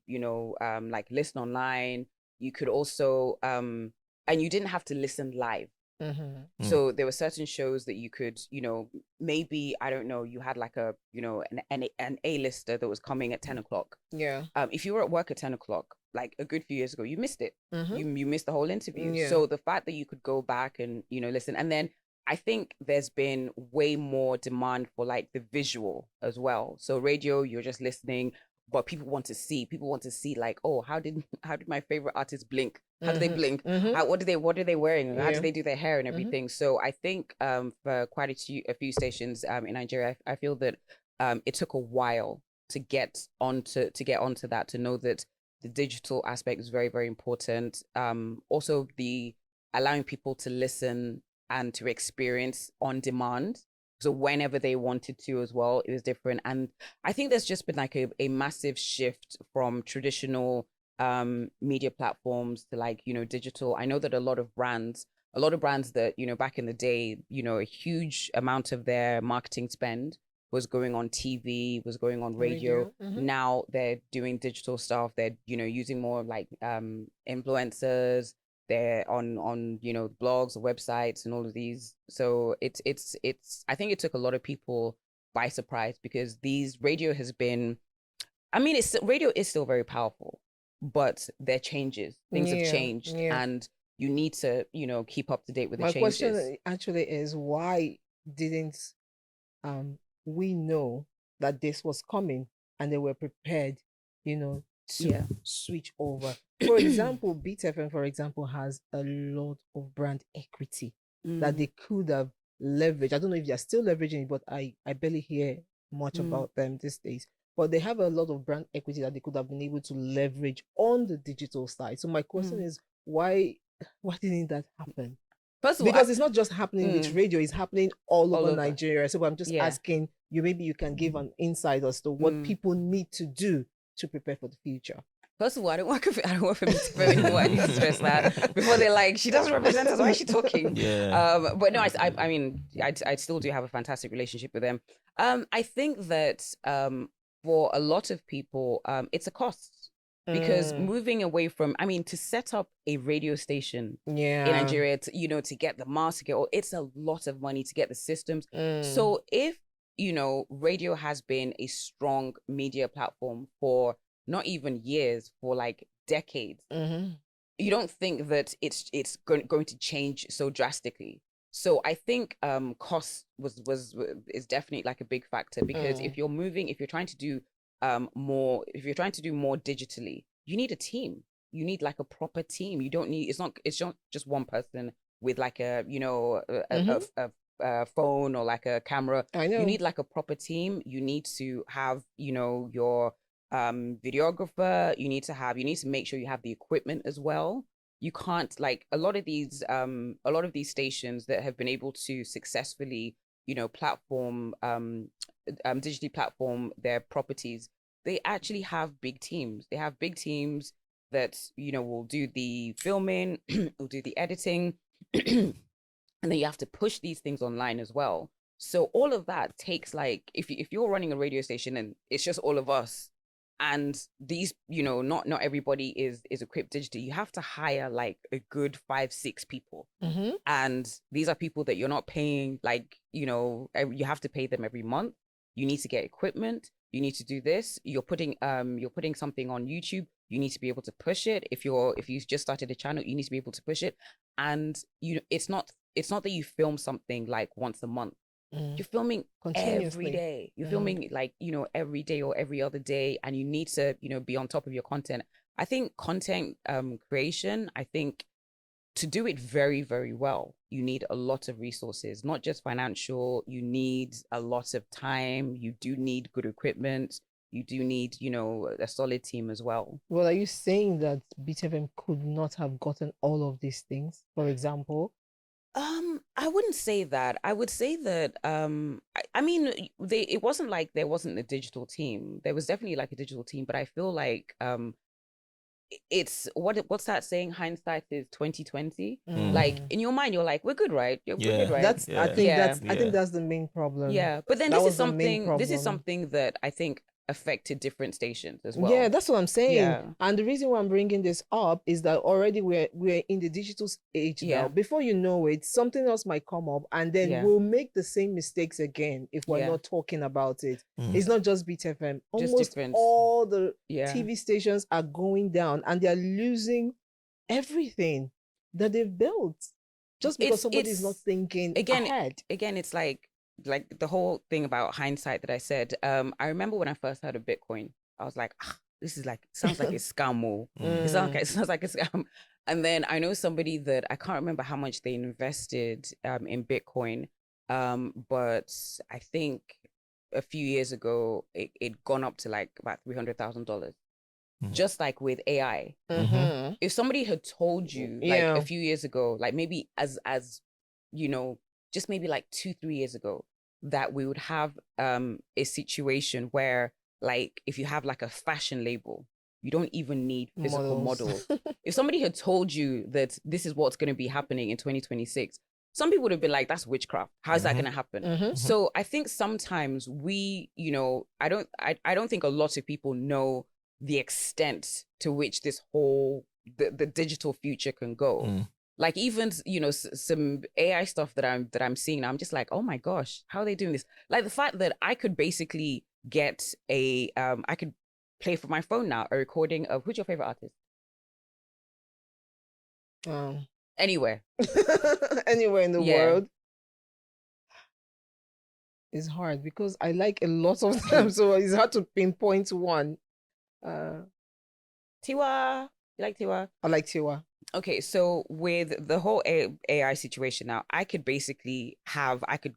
like listen online. You could also, and you didn't have to listen live. So there were certain shows that you could, maybe, I don't know, you had like a, an A-lister that was coming at 10 o'clock. Yeah. If you were at work at 10 o'clock, like a good few years ago, you missed it. You missed the whole interview. Yeah. So the fact that you could go back and, listen, and then I think there's been way more demand for like the visual as well. So radio, you're just listening, but people want to see like, oh, how did my favorite artist blink? How do they blink? What are they wearing? How do they do their hair and everything? So I think for quite a few stations in Nigeria, I feel that it took a while to get onto that, to know that the digital aspect is very, very important. Also the allowing people to listen and to experience on demand. So whenever they wanted to as well, it was different. And I think there's just been like a massive shift from traditional media platforms to like, digital. I know that a lot of brands that, back in the day, a huge amount of their marketing spend was going on TV, was going on radio. Mm-hmm. Now they're doing digital stuff. They're, using more like influencers. They're on blogs or websites and all of these. So it's I think it took a lot of people by surprise, because radio has been, I mean, radio is still very powerful, but there are changes. Things have changed, and you need to, keep up to date with the changes. My question actually is, why didn't we know that this was coming and they were prepared, to switch over? For example, Beat FM, for example, has a lot of brand equity that they could have leveraged. I don't know if they're still leveraging it, but I barely hear much about them these days. But they have a lot of brand equity that they could have been able to leverage on the digital side. So my question is, why didn't that happen? First of all, because it's not just happening with radio, it's happening all over Nigeria. So I'm just asking you, maybe you can give an insight as to what people need to do to prepare for the future. First of all, I don't want for me to film anymore. I need to stress that before they're like, she doesn't represent us. Why is she talking? Yeah. But no, I mean, I still do have a fantastic relationship with them. I think that for a lot of people, it's a cost. Because moving away from, I mean, to set up a radio station in Nigeria, to get the mass, it's a lot of money to get the systems. So if, radio has been a strong media platform for not even years, for like decades, you don't think that it's going to change so drastically. So I think cost is definitely like a big factor, because if you're trying to do more digitally, you need a team. You need like a proper team. You don't need, it's not just one person with like a phone or like a camera. I know. You need like a proper team. You need to have, your videographer. You need to make sure you have the equipment as well. You can't, like, a lot of these stations that have been able to successfully, digitally platform their properties, they actually have big teams. They have big teams that, will do the filming, will do the editing, and then you have to push these things online as well. So all of that takes, like, if you're running a radio station and it's just all of us, and these, not everybody is equipped digitally, you have to hire like a good 5-6 people. And these are people that you're not paying, like, you have to pay them every month. You need to get equipment. You need to do this. You're putting something on YouTube. You need to be able to push it. If you just started a channel, you need to be able to push it. And it's not that you film something like once a month. You're filming every day. You're filming like, every day or every other day, and you need to, be on top of your content. I think content creation, I think to do it very, very well, you need a lot of resources, not just financial. You need a lot of time. You do need good equipment. You do need, a solid team as well. Well, are you saying that BTFM could not have gotten all of these things, for example? I wouldn't say that. I would say that I mean, it wasn't like there wasn't a digital team. There was definitely like a digital team, but I feel like it's what's that saying? Hindsight is 2020. Like in your mind, you're like, we're good, right? We're good, right? I think that's the main problem. Yeah, but then this is something that I think affected different stations as well. Yeah, that's what I'm saying. And the reason why I'm bringing this up is that already we're in the digital age now. Before you know it, something else might come up, and then we'll make the same mistakes again if we're not talking about it. It's not just BTFM. Almost all the TV stations are going down, and they're losing everything that they've built just because somebody is not thinking ahead. Again, it's like the whole thing about hindsight that I said. I remember when I first heard of Bitcoin, I was like, this is like, sounds like a scam. It sounds like a scam. And then I know somebody that I can't remember how much they invested in Bitcoin, but I think a few years ago, it gone up to like about $300,000. Just like with AI. If somebody had told you like a few years ago, like maybe as you know, just maybe like 2-3 years ago, that we would have a situation where like if you have like a fashion label, you don't even need physical models. If somebody had told you that this is what's going to be happening in 2026, some people would have been like, that's witchcraft. How's that going to happen? So I think sometimes we, you know, I don't think a lot of people know the extent to which this whole the digital future can go. Like even, you know, some AI stuff that I'm seeing, I'm just like, oh my gosh, how are they doing this? Like the fact that I could basically get I could play from my phone now a recording of who's your favorite artist? Anywhere. Anywhere in the world. It's hard because I like a lot of them, so it's hard to pinpoint one. Tiwa, you like Tiwa? I like Tiwa. Okay, so with the whole AI situation now, I could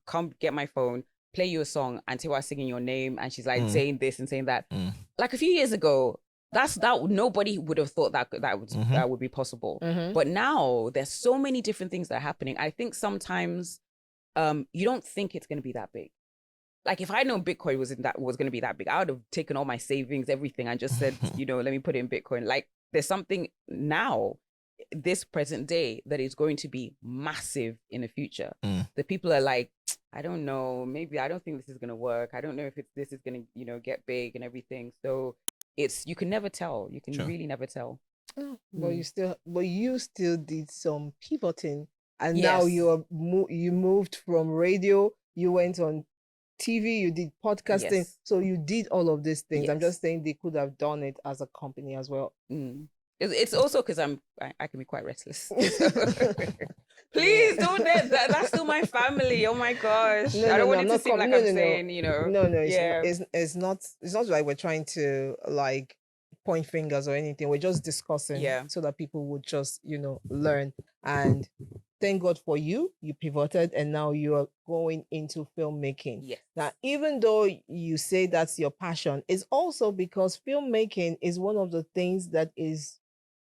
come get my phone, play you a song, and Tiwa singing your name, and she's like saying this and saying that. Like a few years ago, that nobody would have thought that would be possible. But now there's so many different things that are happening. I think sometimes you don't think it's going to be that big. Like if I know Bitcoin was going to be that big, I would have taken all my savings, everything, and just said, you know, let me put it in Bitcoin. Like there's something now, this present day, that is going to be massive in the future. The people are like, I don't know, maybe I don't think this is going to work. I don't know if this is going to, you know, get big and everything. So you can never tell. You can really never tell. But you still did some pivoting, and now you moved from radio. You went on TV. You did podcasting. So you did all of these things. I'm just saying they could have done it as a company as well. It's also because I can be quite restless. Please don't that's still my family. Oh my gosh. I don't want it to seem like I'm saying, you know. No, it's not like we're trying to like point fingers or anything. We're just discussing so that people would just, you know, learn. And thank God for you pivoted, and now you are going into filmmaking. Yes. Now, even though you say that's your passion, it's also because filmmaking is one of the things that is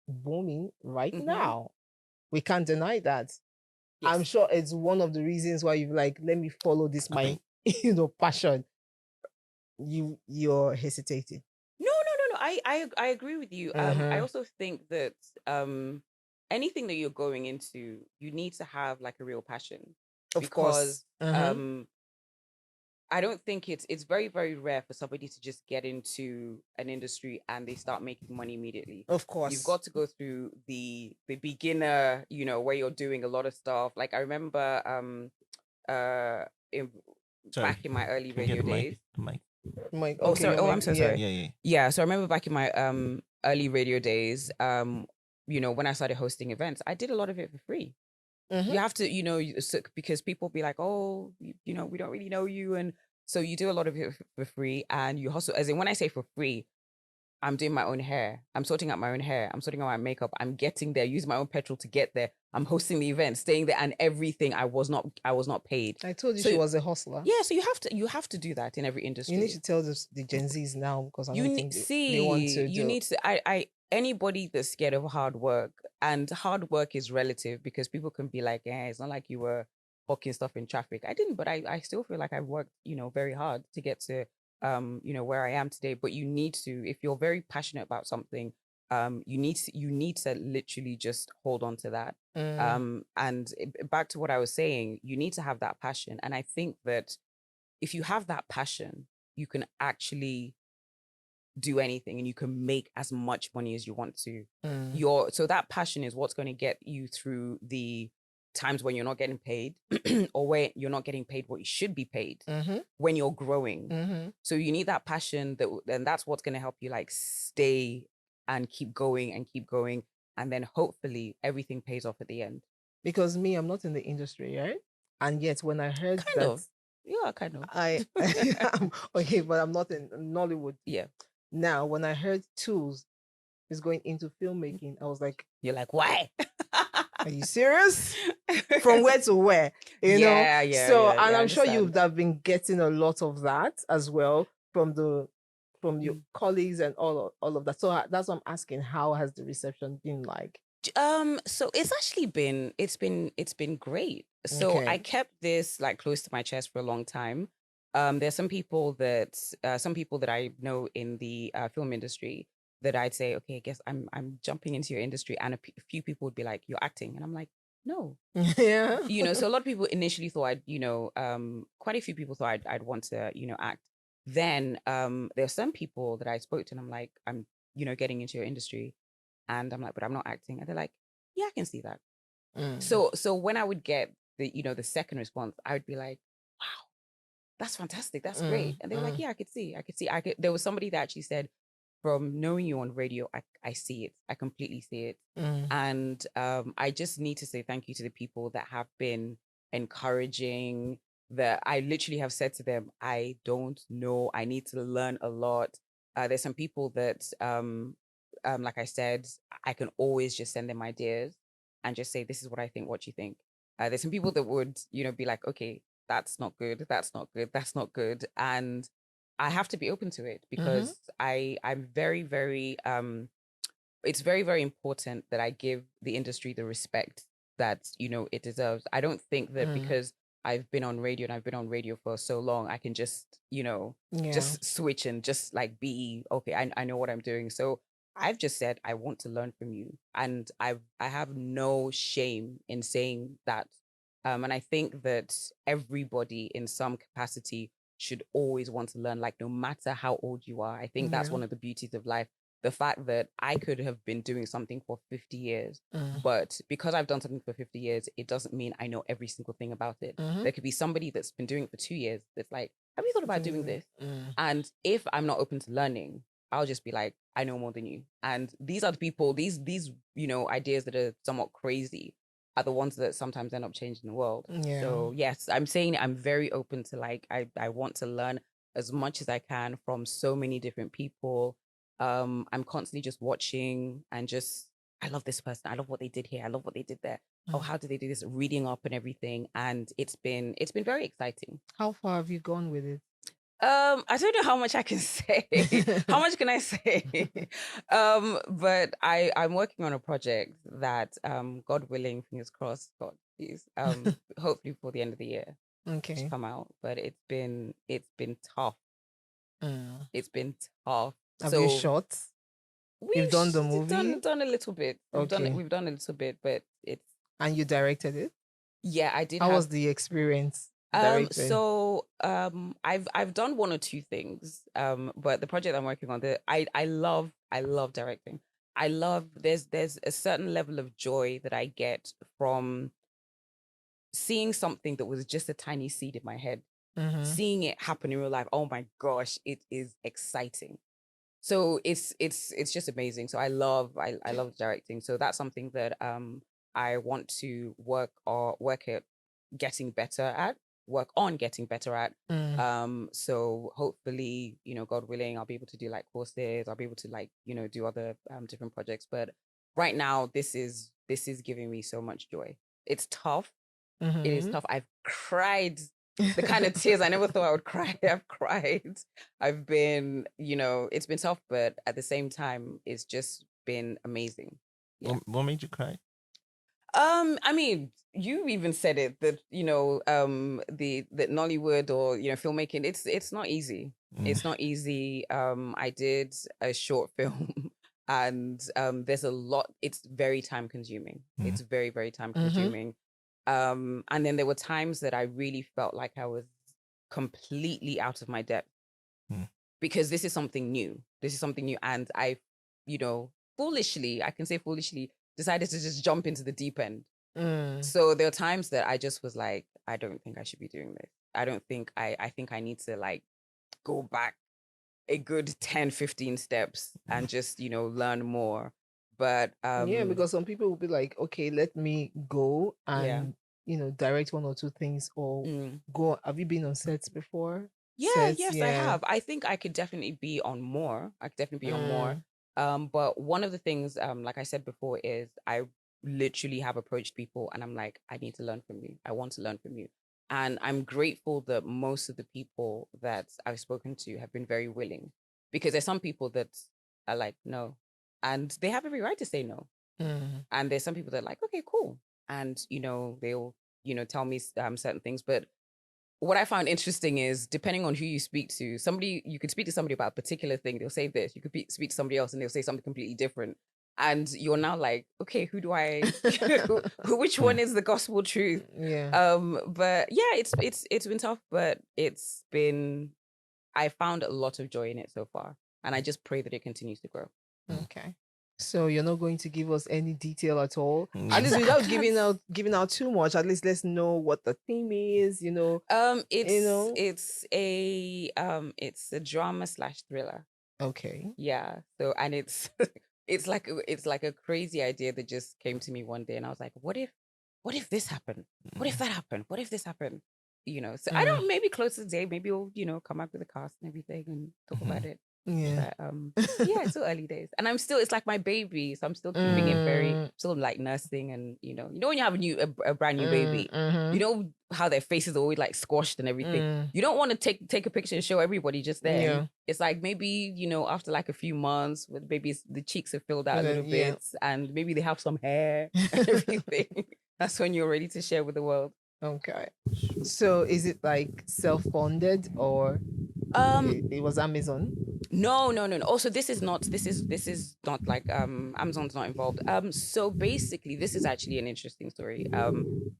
booming right now. We can't deny that. Yes. I'm sure it's one of the reasons why you're like, let me follow this my you know, passion. You're hesitating. No. I agree with you. I also think that anything that you're going into, you need to have like a real passion. Of course. I don't think it's very, very rare for somebody to just get into an industry and they start making money immediately. Of course. You've got to go through the beginner, you know, where you're doing a lot of stuff. Like I remember back in my early radio days. Mike. Oh, sorry. Oh, I'm so sorry. Yeah. So I remember back in my early radio days, you know, when I started hosting events, I did a lot of it for free. You have to, you know, because people be like, oh, you know, we don't really know you. And so you do a lot of it for free, and you hustle. As in, when I say for free, I'm doing my own hair. I'm sorting out my own hair. I'm sorting out my makeup. I'm getting there, using my own petrol to get there. I'm hosting the event, staying there, and everything. I was not paid. I told you she was a hustler. Yeah, so you have to do that in every industry. You need to tell the Gen Zs now, because I don't think they want to. You need to. Anybody that's scared of hard work, and hard work is relative, because people can be like, it's not like you were hawking stuff in traffic. I didn't, but I still feel like I worked, you know, very hard to get to, you know, where I am today. But you need to, if you're very passionate about something, you need to literally just hold on to that. And back to what I was saying, you need to have that passion. And I think that if you have that passion, you can actually do anything, and you can make as much money as you want to. So that passion is what's going to get you through the times when you're not getting paid or where you're not getting paid what you should be paid when you're growing. So you need that passion, and that's what's going to help you like stay and keep going, and then hopefully everything pays off at the end. Because I'm not in the industry, right? And yet when I heard kind of. Yeah, kind of. Okay, but I'm not in Nollywood. Yeah. Now, when I heard Toolz is going into filmmaking, I was like... You're like, why? Are you serious? From where to where? You know? Yeah, So, yeah, and yeah, I I'm sure you've understand. have been getting a lot of that as well from your colleagues and all of that. So that's what I'm asking. How has the reception been like? So it's actually been great. So I Okay. kept this like close to my chest for a long time. There's some people that I know in the film industry that I'd say, okay, I guess I'm jumping into your industry, and a few people would be like, you're acting, and I'm like, no, Yeah. So a lot of people initially thought quite a few people thought I'd want to, act. Then there's some people that I spoke to, and I'm like, I'm, getting into your industry, and I'm like, but I'm not acting, and they're like, yeah, I can see that. Mm. So when I would get the second response, I would be like, wow, that's fantastic, that's great, and they were like, yeah, I could see. There was somebody that actually said, from knowing you on radio, I see it. I completely see it. And I just need to say thank you to the people that have been encouraging, that I literally have said to them, I don't know, I need to learn a lot. There's some people that, like I said, I can always just send them ideas and just say, this is what I think, what you think. There's some people that would, be like, okay, that's not good, that's not good, that's not good. And I have to be open to it because I'm very, very it's very, very important that I give the industry the respect that, it deserves. I don't think that because I've been on radio and I've been on radio for so long, I can just, Yeah. just switch and just like be okay. I know what I'm doing. So I've just said I want to learn from you, and I have no shame in saying that. And I think that everybody in some capacity should always want to learn, like no matter how old you are. I think that's Yeah. one of the beauties of life. The fact that I could have been doing something for 50 years, but because I've done something for 50 years, it doesn't mean I know every single thing about it. There could be somebody that's been doing it for 2 years that's like, have you thought about doing this? And if I'm not open to learning, I'll just be like, I know more than you. And these are the people, these ideas that are somewhat crazy are the ones that sometimes end up changing the world. Yeah. So yes, I'm saying I'm very open to, like, I want to learn as much as I can from so many different people. I'm constantly just watching and just, I love this person, I love what they did here, I love what they did there. Oh, how did they do this? Reading up and everything. And it's been very exciting. How far have you gone with it? I don't know how much I can say. How much can I say? But I'm working on a project that, God willing, fingers crossed, God, please, hopefully before the end of the year, Okay. to come out. But it's been tough. It's been tough. Have you shot? You've done the movie? Done a little bit. Okay. We've done a little bit, but it's. And you directed it? Yeah, I did. How was the experience? So I've done one or two things. But the project I'm working on, I love directing. I love there's a certain level of joy that I get from seeing something that was just a tiny seed in my head, seeing it happen in real life. Oh my gosh, it is exciting. So it's just amazing. So I love directing. So that's something that I want to work at getting better at, work on getting better at. So hopefully, God willing, I'll be able to do like courses, I'll be able to like, do other different projects. But right now, this is giving me so much joy. It's tough. It is tough. I've cried the kind of tears I never thought I would cry. I've cried. I've been, it's been tough, but at the same time, it's just been amazing. Yeah. What made you cry? I mean, you even said it that, the Nollywood or, filmmaking, it's not easy. It's not easy. I did a short film and there's a lot, it's very time consuming. It's very, very time consuming. And then there were times that I really felt like I was completely out of my depth because this is something new. And I, foolishly, I can say foolishly, decided to just jump into the deep end. So there are times that I just was like, I don't think I should be doing this. I think I need to like go back a good 10, 15 steps and just, learn more. But yeah, because some people will be like, okay, let me go and Yeah. direct one or two things or go. Have you been on sets before? Yeah, yes, I have. I think I could definitely be on more. I could definitely be on more. But one of the things, like I said before, is literally have approached people and I'm like, I need to learn from you. I want to learn from you. And I'm grateful that most of the people that I've spoken to have been very willing, because there's some people that are like, no, and they have every right to say no. And there's some people that are like, okay, cool. And, they'll, tell me certain things. But what I found interesting is, depending on who you speak to, you could speak to somebody about a particular thing, they'll say this. You could speak to somebody else and they'll say something completely different. And you're now like, okay, who do I, which one is the gospel truth? Yeah. But yeah, it's been tough, but I found a lot of joy in it so far. And I just pray that it continues to grow. Okay. So you're not going to give us any detail at all. At least without giving out too much. At least let's know what the theme is. It's a drama / thriller. Okay. Yeah. So, and it's it's like a crazy idea that just came to me one day, and I was like, what if this happened? What if that happened? What if this happened? So I don't. Maybe close to the day, maybe we'll come up with a cast and everything and talk about it. Yeah. But yeah, it's still early days, and it's like my baby, so I'm still keeping it still like nursing, and when you have a brand new baby, you know how their faces are always like squashed and everything. You don't want to take a picture and show everybody just then. Yeah. It's like maybe after like a few months, with babies, the cheeks have filled out a little bit, and maybe they have some hair and everything. That's when you're ready to share with the world. Okay. So is it like self-funded or it was Amazon? No. Also, this is not like Amazon's not involved. So basically, this is actually an interesting story.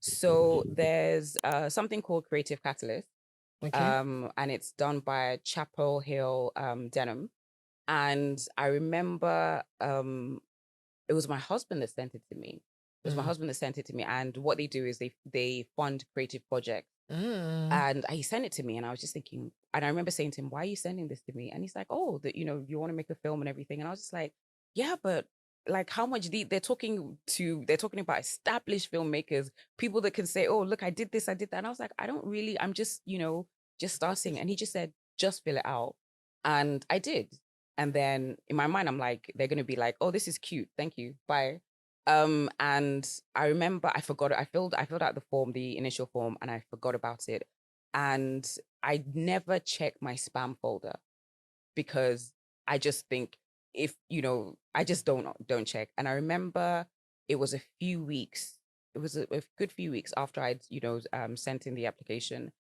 So there's something called Creative Catalyst. Okay. And it's done by Chapel Hill Denim. And I remember it was my husband that sent it to me. And what they do is they fund creative projects. And he sent it to me, and I was just thinking, and I remember saying to him, "Why are you sending this to me?" And he's like, "Oh, that you want to make a film and everything." And I was just like, "Yeah, but like, how much they're talking about established filmmakers, people that can say, 'Oh, look, I did this, I did that.'" And I was like, "I don't really. I'm just just starting." And he just said, "Just fill it out," and I did. And then in my mind, I'm like, they're gonna be like, "Oh, this is cute. Thank you. Bye." And I remember I forgot it. I filled out the form, the initial form, and I forgot about it. And I never check my spam folder, because I just think, if I just don't check. And I remember it was a good few weeks after I'd sent in the application,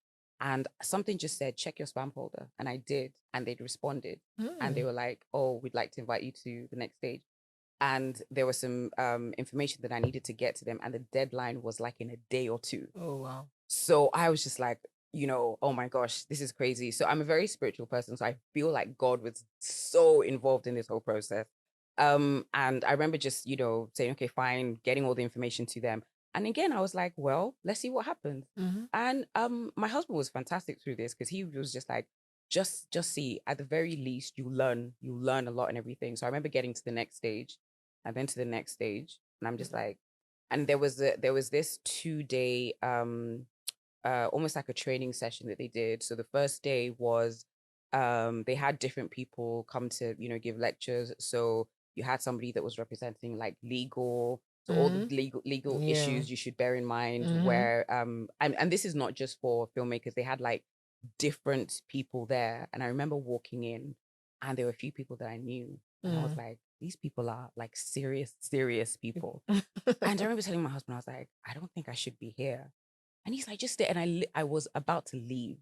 and something just said, check your spam folder, and I did, and they'd responded, and they were like, "Oh, we'd like to invite you to the next stage." And there was some information that I needed to get to them, and the deadline was like in a day or two. Oh, wow. So I was just like, oh my gosh, this is crazy. So I'm a very spiritual person, so I feel like God was so involved in this whole process. And I remember just saying, okay, fine, getting all the information to them. And again, I was like, well, let's see what happens. And my husband was fantastic through this, because he was just like, just see, at the very least, you learn a lot and everything. So I remember getting to the next stage, and then to the next stage, and I'm just like, and there was this 2-day almost like a training session that they did. So the first day was they had different people come to give lectures. So you had somebody that was representing like legal, so all the legal issues you should bear in mind, where and this is not just for filmmakers. They had like different people there, and I remember walking in, and there were a few people that I knew, and I was like, these people are like serious people. And I remember telling my husband, I was like, I don't think I should be here. And he's like, just stay. And I was about to leave,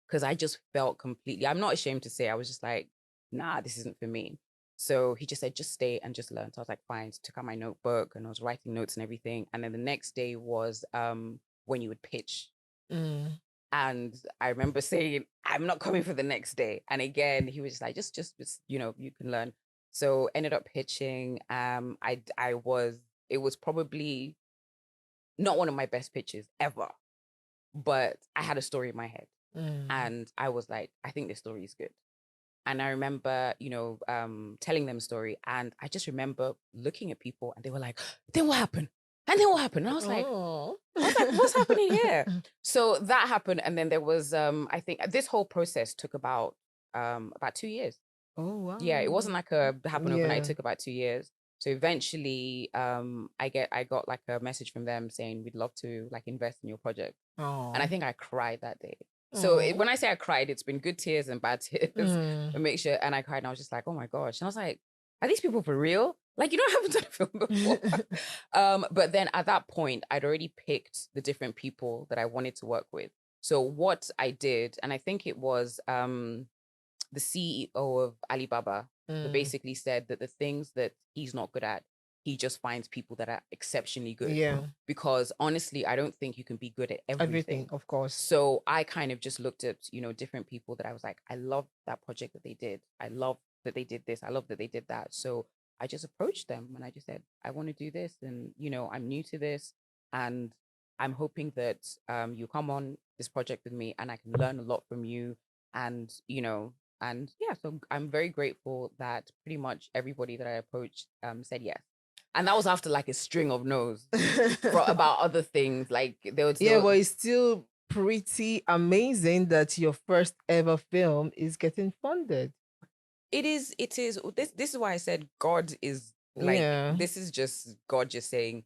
because I just felt completely, I'm not ashamed to say, I was just like, nah, this isn't for me. So he just said, just stay and just learn. So I was like, fine. So took out my notebook, and I was writing notes and everything. And then the next day was when you would pitch. And I remember saying, I'm not coming for the next day. And again, he was just like, just you can learn. So ended up pitching. It was probably not one of my best pitches ever, but I had a story in my head, and I was like, I think this story is good. And I remember, telling them a story, and I just remember looking at people, and they were like, then what happened? And then what happened? And I was like, what's happening here? So that happened. And then there was, I think this whole process took about 2 years. Oh, wow. Yeah, it wasn't like a happen overnight. It took about 2 years. So eventually, I got like a message from them saying we'd love to like invest in your project, and I think I cried that day. So when I say I cried, it's been good tears and bad tears. But make sure, and I cried, and I was just like, oh my gosh, and I was like, are these people for real? Like, you know, I haven't done a film before. But then at that point, I'd already picked the different people that I wanted to work with. So what I did, and I think it was the CEO of Alibaba that basically said that the things that he's not good at, he just finds people that are exceptionally good. Yeah. Because honestly, I don't think you can be good at everything. Of course. So I kind of just looked at, you know, different people that I was like, I love that project that they did. I love that they did this. I love that they did that. So I just approached them and I just said, I want to do this. And, you know, I'm new to this. And I'm hoping that you come on this project with me and I can learn a lot from you. And, you know, and yeah, so I'm very grateful that pretty much everybody that I approached said yes. And that was after like a string of no's about other things. Like there was but it's still pretty amazing that your first ever film is getting funded. It is. This is why I said God is like, this is just God just saying,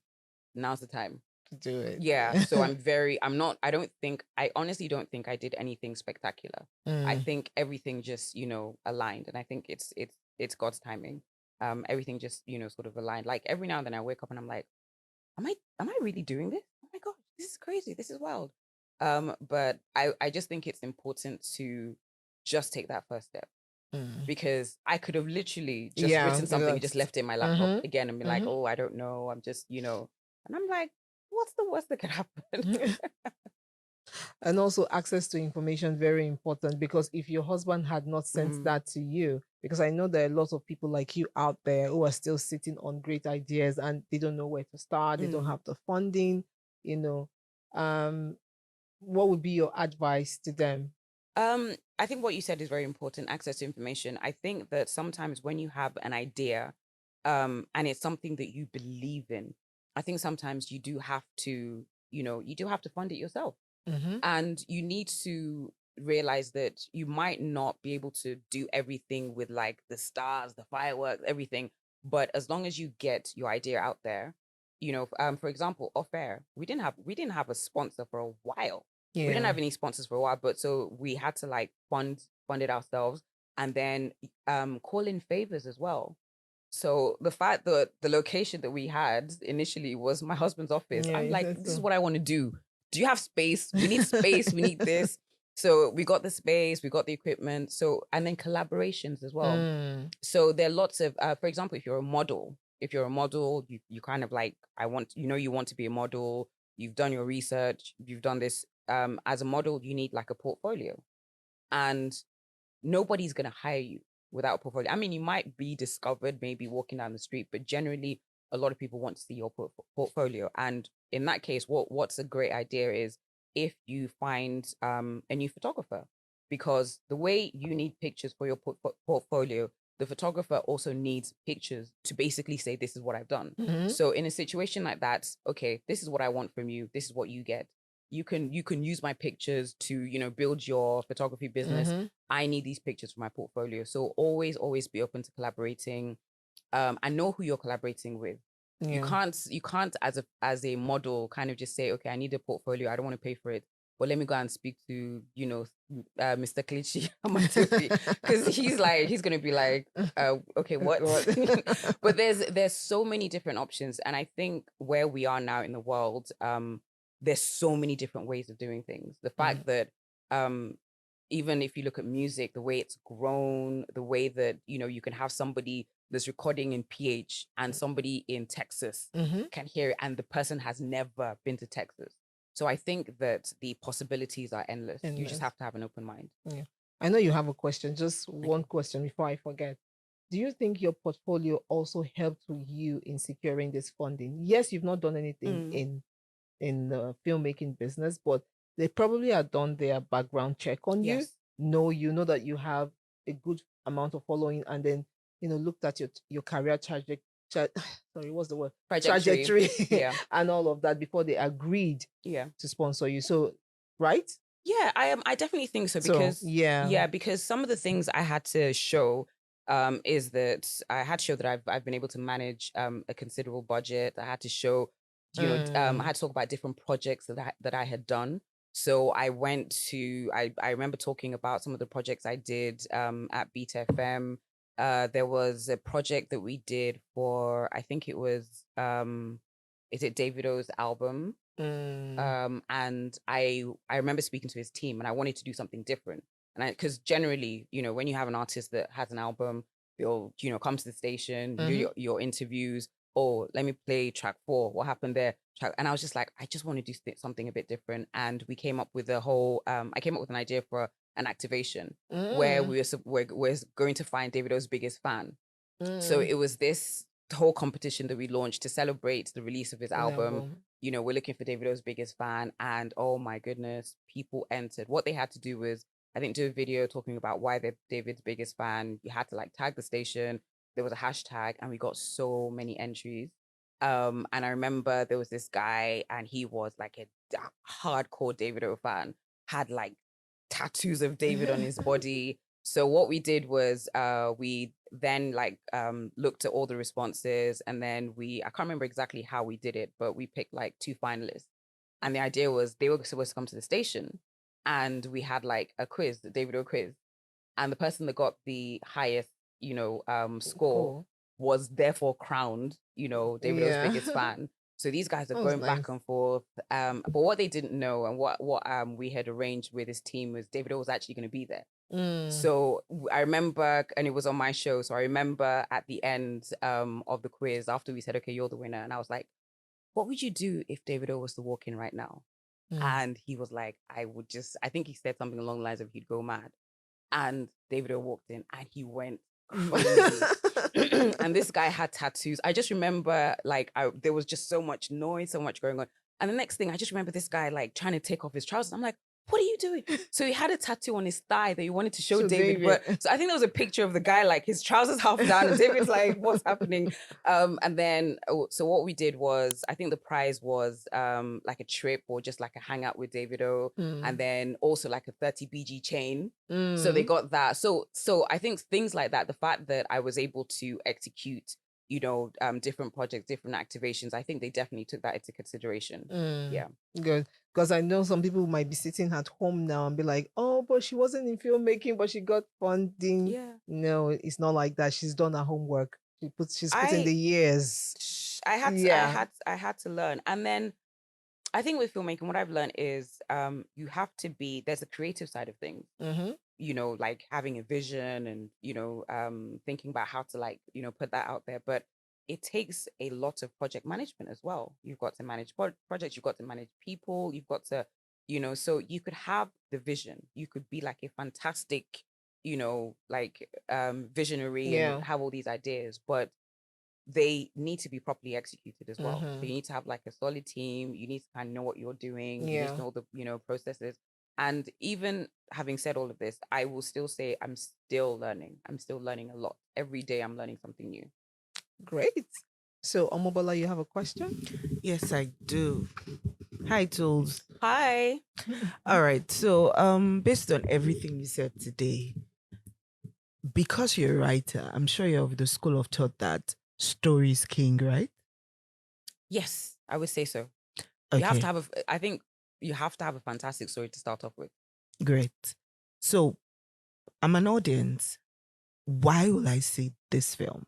now's the time. Do it. Yeah. So I honestly don't think I did anything spectacular. I think everything just, you know, aligned. And I think it's God's timing. Everything just, you know, sort of aligned. Like every now and then I wake up and I'm like, am I really doing this? Oh my God, this is crazy. This is wild. But I just think it's important to just take that first step. Because I could have literally just written something and just left it in my laptop again and be like, oh, I don't know. I'm just, you know, and I'm like, what's the worst that could happen? And also access to information, very important, because if your husband had not sent that to you, because I know there are lots of people like you out there who are still sitting on great ideas and they don't know where to start, they don't have the funding, you know, what would be your advice to them? I think what you said is very important, access to information. I think that sometimes when you have an idea, and it's something that you believe in, I think sometimes you do have to, you know, you do have to fund it yourself. And you need to realize that you might not be able to do everything with like the stars, the fireworks, everything. But as long as you get your idea out there, you know, for example, off air, we didn't have a sponsor for a while. We didn't have any sponsors for a while, but so we had to like fund it ourselves and then call in favors as well. So the fact that the location that we had initially was my husband's office, I'm like, this is what I want to do. Do you have space? We need space. We need this. So we got the space, we got the equipment. So, and then collaborations as well. So there are lots of, for example, if you're a model, you kind of like, you want to be a model. You've done your research. You've done this. As a model, you need like a portfolio, and nobody's going to hire you without a portfolio. I mean, you might be discovered maybe walking down the street, but generally a lot of people want to see your portfolio. And in that case, what's a great idea is if you find a new photographer, because the way you need pictures for your portfolio, the photographer also needs pictures to basically say, this is what I've done. So in a situation like that, okay, this is what I want from you. This is what you get. You can use my pictures to, you know, build your photography business. I need these pictures for my portfolio. So always be open to collaborating, and know who you're collaborating with. You can't as a model kind of just say, okay, I need a portfolio. I don't want to pay for it, but let me go and speak to, you know, Mr. Kalichi because he's going to be like, okay, what? But there's so many different options. And I think where we are now in the world, there's so many different ways of doing things. The fact that even if you look at music, the way it's grown, the way that, you know, you can have somebody that's recording in PH and somebody in Texas can hear it, and the person has never been to Texas. So I think that the possibilities are endless. You just have to have an open mind. Yeah. I know you have a question, just one question before I forget. Do you think your portfolio also helped you in securing this funding? Yes, you've not done anything in the filmmaking business, but they probably have done their background check on you. You know that you have a good amount of following, and then, you know, looked at your career trajectory and all of that before they agreed to sponsor you. So, right? Yeah, I definitely think so, because because some of the things I had to show, is that I had to show that I've been able to manage a considerable budget. I had to show, I had to talk about different projects that I had done. So I went to, I remember talking about some of the projects I did at Beta FM. There was a project that we did for, I think it was, is it Davido's album? And I remember speaking to his team, and I wanted to do something different. And because generally, when you have an artist that has an album, they'll, come to the station, do your interviews. Oh, let me play track 4. What happened there? And I was just like, I just want to do something a bit different. And we came up with a whole, I came up with an idea for an activation where we're going to find Davido's biggest fan. So it was this whole competition that we launched to celebrate the release of his album. We're looking for Davido's biggest fan, and oh my goodness, people entered. What they had to do was, I think, do a video talking about why they're David's biggest fan. You had to like tag the station. There was a hashtag, and we got so many entries. And I remember there was this guy, and he was like a hardcore Davido fan, had like tattoos of David on his body. So what we did was we then looked at all the responses, and then I can't remember exactly how we did it, but we picked like 2 finalists. And the idea was they were supposed to come to the station, and we had like a quiz, the Davido quiz. And the person that got the highest, score was therefore crowned, Davido's biggest fan. So these guys are going back and forth. But what they didn't know, and what we had arranged with his team, was Davido was actually going to be there. So I remember, and it was on my show. So I remember at the end of the quiz, after we said, okay, you're the winner. And I was like, what would you do if Davido was to walk in right now? And he was like, I think he said something along the lines of he'd go mad. And Davido walked in, and he went crazy. And this guy had tattoos. I just remember there was just so much noise, so much going on. And the next thing, I just remember this guy like trying to take off his trousers. I'm like, what are you doing? So he had a tattoo on his thigh that he wanted to show David. But so I think there was a picture of the guy, like his trousers half down, and David's like, what's happening? And then, so what we did was, I think the prize was like a trip or just like a hangout with Davido. And then also like a 30 BG chain. So they got that. So I think things like that, the fact that I was able to execute, different projects, different activations, I think they definitely took that into consideration. Yeah. Good. Because I know some people might be sitting at home now and be like, oh, but she wasn't in filmmaking, but she got funding. Yeah. No, it's not like that. She's done her homework. She's put in the years. I had to learn. And then I think with filmmaking, what I've learned is you have to there's a creative side of things. Like having a vision and, thinking about how to put that out there. But it takes a lot of project management as well. You've got to manage projects, you've got to manage people, you've got to, so you could have the vision. You could be like a fantastic, visionary and have all these ideas, but they need to be properly executed as well. So you need to have like a solid team. You need to kind of know what you're doing. You need to know the, processes. And even having said all of this, I will still say I'm still learning. I'm still learning a lot. Every day I'm learning something new. Great. So, Omobola, you have a question? Yes, I do. Hi, Toolz. Hi. All right. So, based on everything you said today, because you're a writer, I'm sure you're of the school of thought that story is king, right? Yes, I would say so. Okay. You have to have I think you have to have a fantastic story to start off with. Great. So, I'm an audience. Why will I see this film?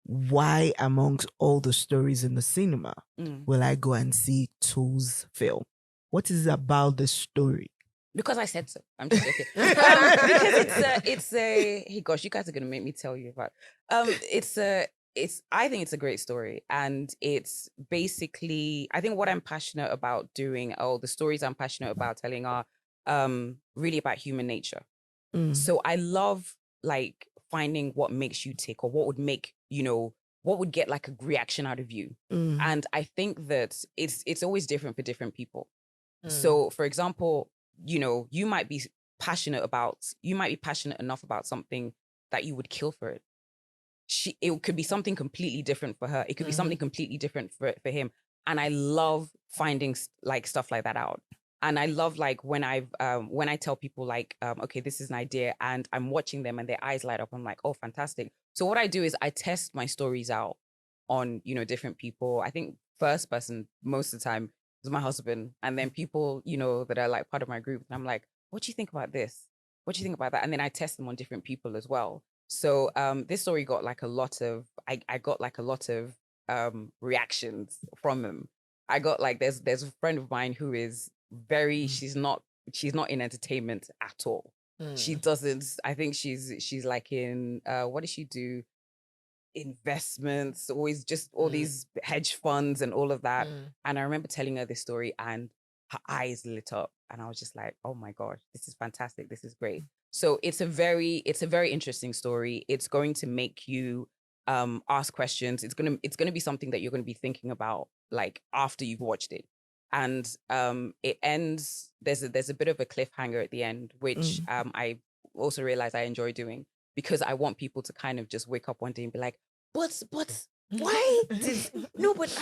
Why, amongst all the stories in the cinema, will I go and see Toolz film? What is it about the story? Because I said so. I'm just joking. Because hey gosh, you guys are gonna make me tell you about. I think it's a great story, and it's basically, I think what I'm passionate about doing, the stories I'm passionate about telling are really about human nature. So I love finding what makes you tick, or what would make, what would get like a reaction out of you. And I think that it's always different for different people. So for example, you might be passionate enough about something that you would kill for it. It could be something completely different for her. It could be something completely different for him. And I love finding stuff like that out. And I love like when I tell people like, okay, this is an idea, and I'm watching them and their eyes light up. I'm like, oh, fantastic. So what I do is I test my stories out on, different people. I think first person most of the time is my husband, and then people, that are like part of my group. And I'm like, what do you think about this? What do you think about that? And then I test them on different people as well. So this story got like a lot of, I got like a lot of reactions from them. I got like, there's a friend of mine who is very, she's not in entertainment at all. She doesn't, I think she's like in, what does she do? Investments, always just all these hedge funds and all of that. And I remember telling her this story and her eyes lit up, and I was just like, oh my gosh, this is fantastic, this is great. So it's a very interesting story. It's going to make you ask questions. It's gonna be something that you're gonna be thinking about like after you've watched it. And it ends, there's a bit of a cliffhanger at the end, which I also realized I enjoy doing, because I want people to kind of just wake up one day and be like, but why did no, but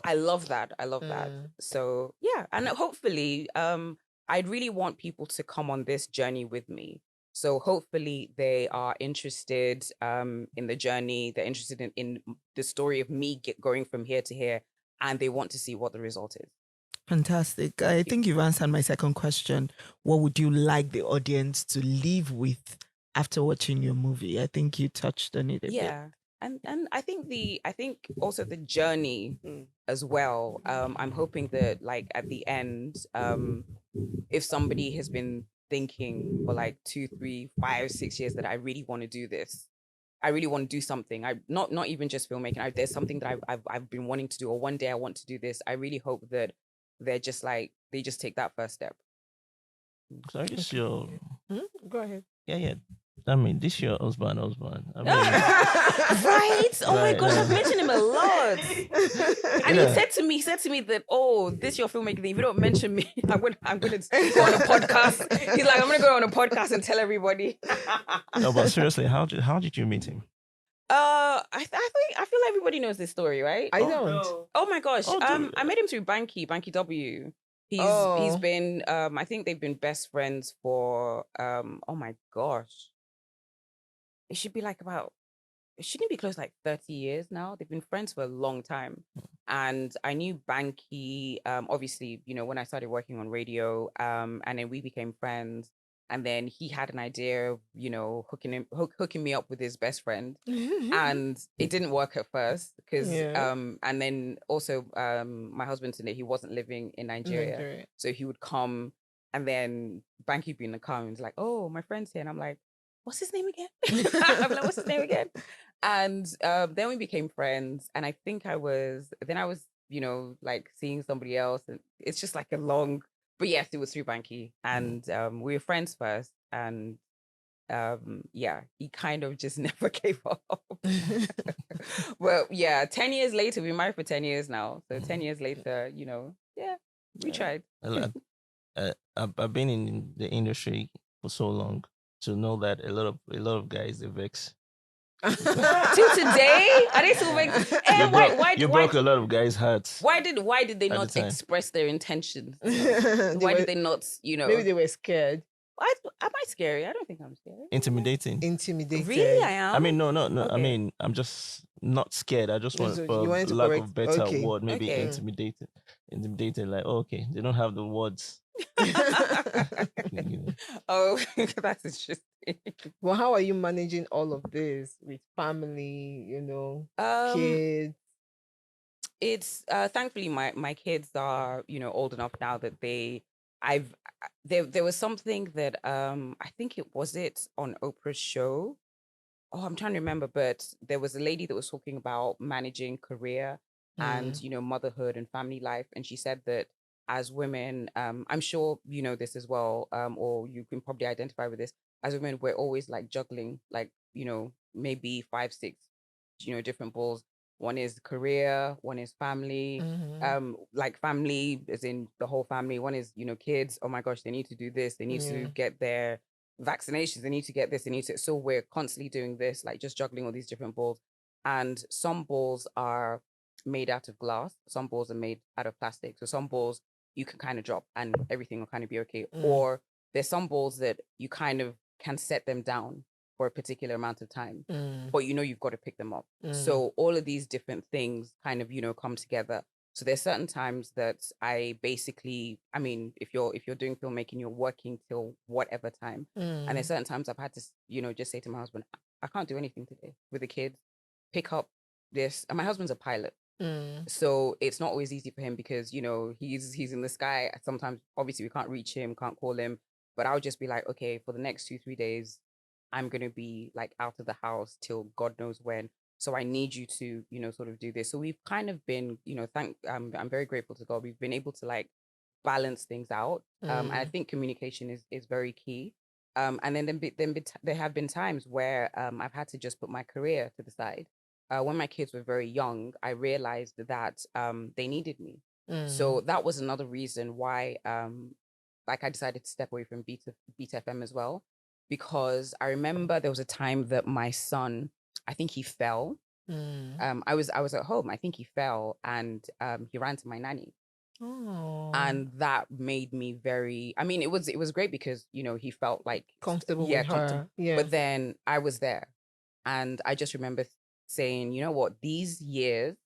I love that. I love that. So yeah, and hopefully I'd really want people to come on this journey with me. So hopefully they are interested in the journey, they're interested in the story of me going from here to here, and they want to see what the result is. Fantastic. I think you've answered my second question. What would you like the audience to leave with after watching your movie? I think you touched on it a bit. Yeah. And I think also the journey as well. I'm hoping that like at the end, if somebody has been thinking for like 2, 3, 5, 6 years that I really want to do this, I really want to do something. I not even just filmmaking. There's something that I've been wanting to do, or one day I want to do this. I really hope that they're just like, they just take that first step. So I guess your Go ahead. yeah. I mean, this your husband. I mean, right? Oh my gosh, I've mentioned him a lot. And Yeah. he said to me that, oh, this your filmmaking thing. If you don't mention me, I'm gonna go on a podcast. He's like, I'm gonna go on a podcast and tell everybody. No, but seriously, how did you meet him? I feel like everybody knows this story, right? I don't. Oh my gosh. Oh, dude. I met him through Banky W. He's been I think they've been best friends for oh my gosh. It should be like it shouldn't be close to like 30 years now. They've been friends for a long time. And I knew Banky, obviously, when I started working on radio, and then we became friends. And then he had an idea of, hooking me up with his best friend. And it didn't work at first because, and then also my husband today, he wasn't living in Nigeria. So he would come, and then Banky would be in the car and he's like, oh, my friend's here. And I'm like, what's his name again? I'm like, what's his name again? And then we became friends. And I think I was, like seeing somebody else. And it's just like a long, but yes, it was through Banky. And we were friends first. And he kind of just never gave up. Well, yeah, 10 years later, we married for 10 years now. So 10 years later, we tried. I've been in the industry for so long to know that a lot of guys they vex. To today, are they still vex? You broke a lot of guys' hearts. Why did they not express their intentions? Why did they not? Maybe they were scared. Am I scary? I don't think I'm scary. Intimidating. Really, I am. I mean, no. Okay. I mean, I'm just not scared. I just want, for lack of better word, maybe intimidated. Intimidated, like, okay, they don't have the words. Oh, that's interesting. Well, how are you managing all of this with family, kids? It's thankfully my kids are, old enough now that there was something that I think it on Oprah's show. Oh, I'm trying to remember, but there was a lady that was talking about managing career and motherhood and family life, and she said that as women, I'm sure you know this as well, or you can probably identify with this. As women, we're always like juggling, like maybe 5, 6, different balls. One is career, one is family, like family as in the whole family. One is, kids. Oh my gosh, they need to do this. They need to get their vaccinations. They need to get this. They need to. So we're constantly doing this, like just juggling all these different balls. And some balls are made out of glass. Some balls are made out of plastic. So some balls you can kind of drop and everything will kind of be okay. Or there's some balls that you kind of can set them down for a particular amount of time, but you know you've got to pick them up. So all of these different things kind of, you know, come together. So there's certain times that I basically, I mean, if you're doing filmmaking, you're working till whatever time. And there's certain times I've had to, you know, just say to my husband, I can't do anything today with the kids. Pick up this. And my husband's a pilot. So it's not always easy for him because, you know, he's in the sky. Sometimes, obviously, we can't reach him, can't call him. But I'll just be like, okay, for the next 2-3 days, I'm going to be like out of the house till God knows when. So I need you to, you know, sort of do this. So we've kind of been, you know, I'm very grateful to God. We've been able to like balance things out. And I think communication is very key. And then there have been times where I've had to just put my career to the side. When my kids were very young, I realized that they needed me. So that was another reason why like I decided to step away from Beat FM as well. Because I remember there was a time that my son, I think he fell. I was at home. I think he fell and he ran to my nanny. And that made me very, I mean, it was great because, you know, he felt like Comfortable with her. Yeah. But then I was there and I just remember saying, you know what, these years,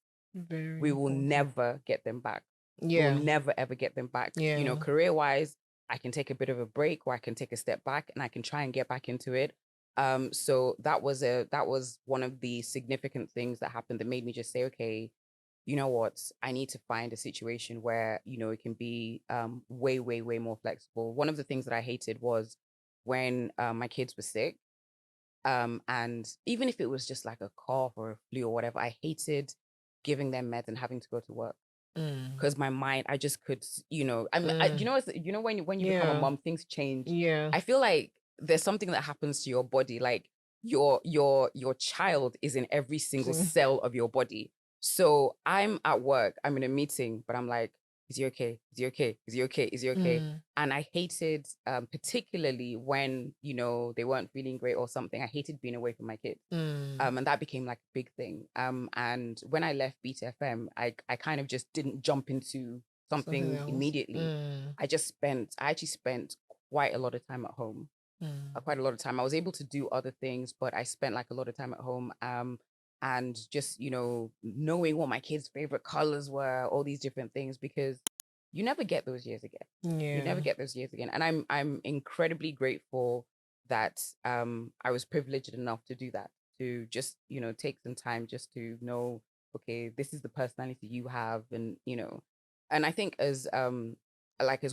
we will never get them back. Yeah. We'll never, ever get them back. Yeah. You know, career-wise, I can take a bit of a break or I can take a step back and I can try and get back into it. So that was one of the significant things that happened that made me just say, okay, you know what, I need to find a situation where, you know, it can be way, way, way more flexible. One of the things that I hated was when my kids were sick. And even if it was just like a cough or a flu or whatever, I hated giving them meds and having to go to work. Because my mind, I just could, you know, I mean, you know, when you become a mom, things change. Yeah. I feel like there's something that happens to your body, like your child is in every single cell of your body. So I'm at work, I'm in a meeting, but I'm like, is he okay? Is he okay? Is he okay? Is he okay? And I hated, particularly when, you know, they weren't feeling great or something. I hated being away from my kids. And that became like a big thing. And when I left Beat FM, I kind of just didn't jump into something immediately. I actually spent quite a lot of time at home. Quite a lot of time. I was able to do other things, but I spent like a lot of time at home. And just, you know, knowing what my kids' favorite colors were, all these different things, because you never get those years again. Yeah. You never get those years again. And I'm incredibly grateful that I was privileged enough to do that, to just, you know, take some time just to know, okay, this is the personality you have. And, you know, and I think as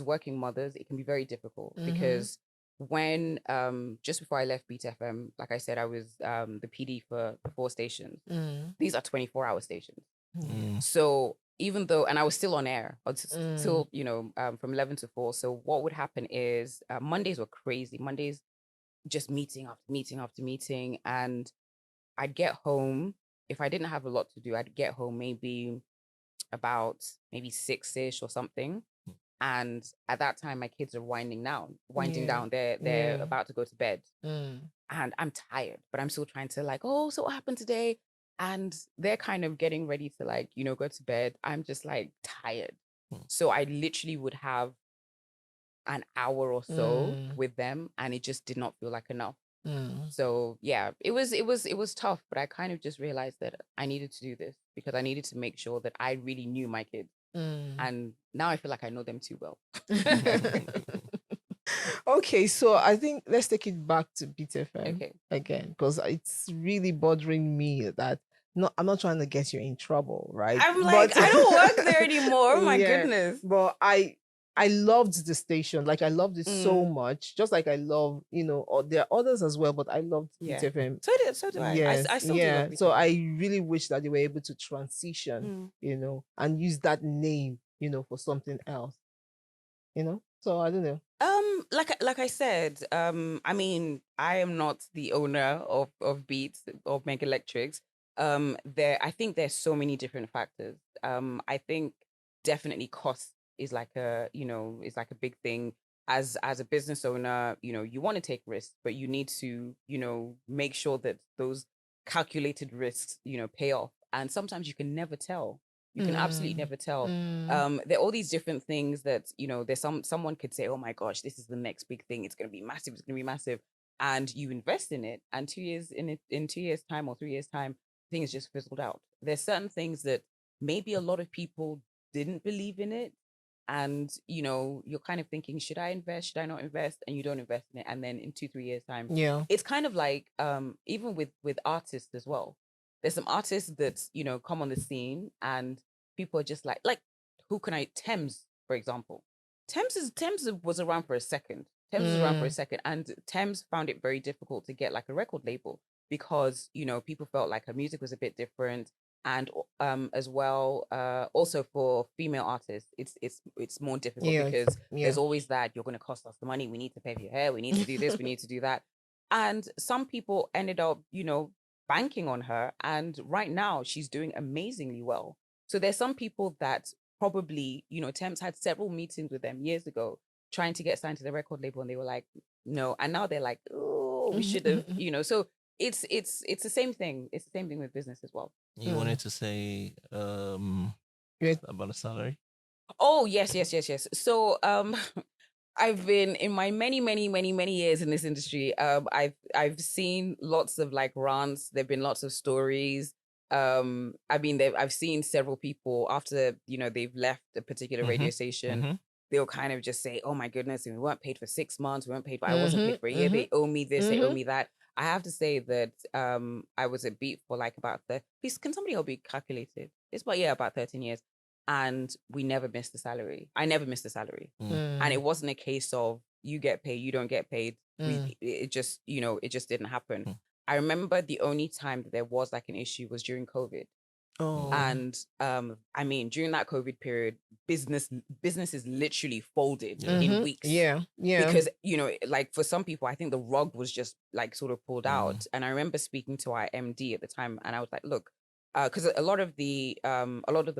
working mothers, it can be very difficult because when just before I left Beat FM, like I said, I was the PD for the 4 stations. These are 24-hour stations. So even though, and I was still on air, I was still, you know, from 11 to 4. So what would happen is Mondays were crazy. Mondays, just meeting after meeting after meeting. And I'd get home. If I didn't have a lot to do, I'd get home maybe about 6-ish or something. And at that time, my kids are winding down. They're about to go to bed. And I'm tired, but I'm still trying to like, oh, so what happened today? And they're kind of getting ready to like, you know, go to bed. I'm just like tired. So I literally would have an hour or so with them and it just did not feel like enough. So yeah, it was tough, but I kind of just realized that I needed to do this because I needed to make sure that I really knew my kids. And now I feel like I know them too well. Okay, so I think let's take it back to Beat FM Okay. again, because it's really bothering me that I'm not trying to get you in trouble, right? I'm like, I don't work there anymore. My Yeah, goodness. But I loved the station. Like I loved it so much. Just like I love, you know, there are others as well, but I loved Beat FM. So do I. Yes, I still do love So BTFM. I really wish that they were able to transition, you know, and use that name, you know, for something else. You know? So I don't know. Like I said, I mean, I am not the owner of Beats of Mega Electrics. I think there's so many different factors. I think definitely cost is like a big thing. As a business owner, you know, you want to take risks, but you need to, you know, make sure that those calculated risks, you know, pay off. And sometimes you can never tell, You can absolutely never tell. There are all these different things that, you know, there's someone could say, oh my gosh, this is the next big thing. It's going to be massive. It's going to be massive. And you invest in it, and 2 years time or 3 years time, things just fizzled out. There's certain things that maybe a lot of people didn't believe in it. And, you know, you're kind of thinking, should I invest? Should I not invest? And you don't invest in it. And then in 2-3 years time, it's kind of like, even with artists as well. There's some artists that, you know, come on the scene and people are just like, who can Thames, for example. Thames was around for a second. Thames was around for a second, and Thames found it very difficult to get like a record label because, you know, people felt like her music was a bit different. And as well, also for female artists, it's more difficult because there's always that you're going to cost us the money. We need to pay for your hair. We need to do this. We need to do that. And some people ended up, you know, banking on her. And right now she's doing amazingly well. So there's some people that probably, you know, Thames had several meetings with them years ago trying to get signed to the record label, and they were like, no. And now they're like, oh, we should have, you know. So it's the same thing. It's the same thing with business as well. You wanted to say about the salary? Oh, yes. So I've been in my many years in this industry. I've seen lots of like rants. There've been lots of stories. I mean, I've seen several people after, you know, they've left a particular radio station. They'll kind of just say, oh my goodness, we weren't paid for 6 months. We weren't paid for, I wasn't paid for a year. They owe me this, they owe me that. I have to say that I was at Beat for like about please, can somebody help me calculate it? It's about 13 years. And we never missed the salary. I never missed the salary. And it wasn't a case of you get paid, you don't get paid. It just, you know, it just didn't happen. I remember the only time that there was like an issue was during COVID. And I mean, during that COVID period, businesses literally folded in weeks. Because, you know, like for some people, I think the rug was just like sort of pulled out. And I remember speaking to our MD at the time, and I was like, look, because a lot of the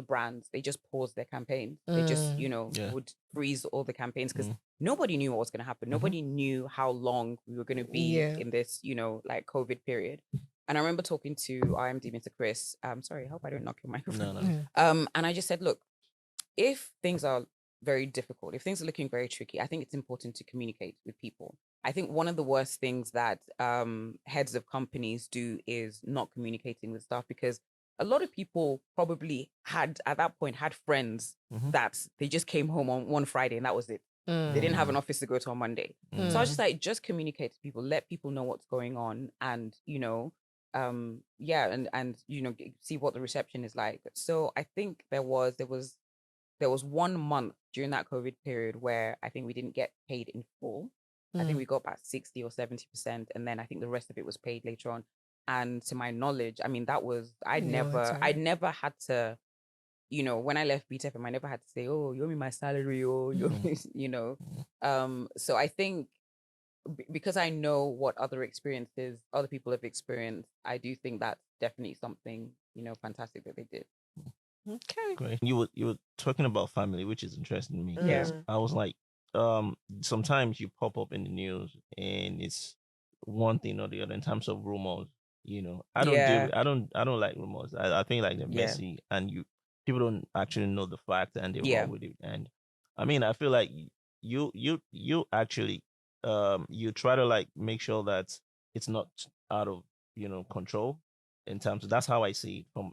brands, they just paused their campaigns. They just, you know, would freeze all the campaigns because nobody knew what was going to happen. Nobody knew how long we were going to be in this, you know, like COVID period. And I remember talking to our MD, Mr. Chris. Sorry, I hope I don't knock your microphone. No. And I just said, look, if things are very difficult, if things are looking very tricky, I think it's important to communicate with people. I think one of the worst things that heads of companies do is not communicating with staff, because a lot of people probably had, at that point, had friends that they just came home on one Friday and that was it. They didn't have an office to go to on Monday. So I was just like, just communicate to people, let people know what's going on, and, you know, and you know, see what the reception is like. So I think there was 1 month during that COVID period where I think we didn't get paid in full. I think we got about 60 or 70%, and then I think the rest of it was paid later on. And to my knowledge, I mean, that was, I'd never had to, you know, when I left BTFM, I never had to say, oh, you owe me my salary, or you owe me, you know. So I think because I know what other experiences other people have experienced, I do think that's definitely something, you know, fantastic that they did. Okay. Great. You were talking about family, which is interesting to me. Yeah. I was like, sometimes you pop up in the news and it's one thing or the other in terms of rumors. You know, I don't like rumors. I think like they're messy, and people don't actually know the fact, and they roll with it. And I mean, I feel like you actually you try to like make sure that it's not out of, you know, control. In terms of, that's how I see it. From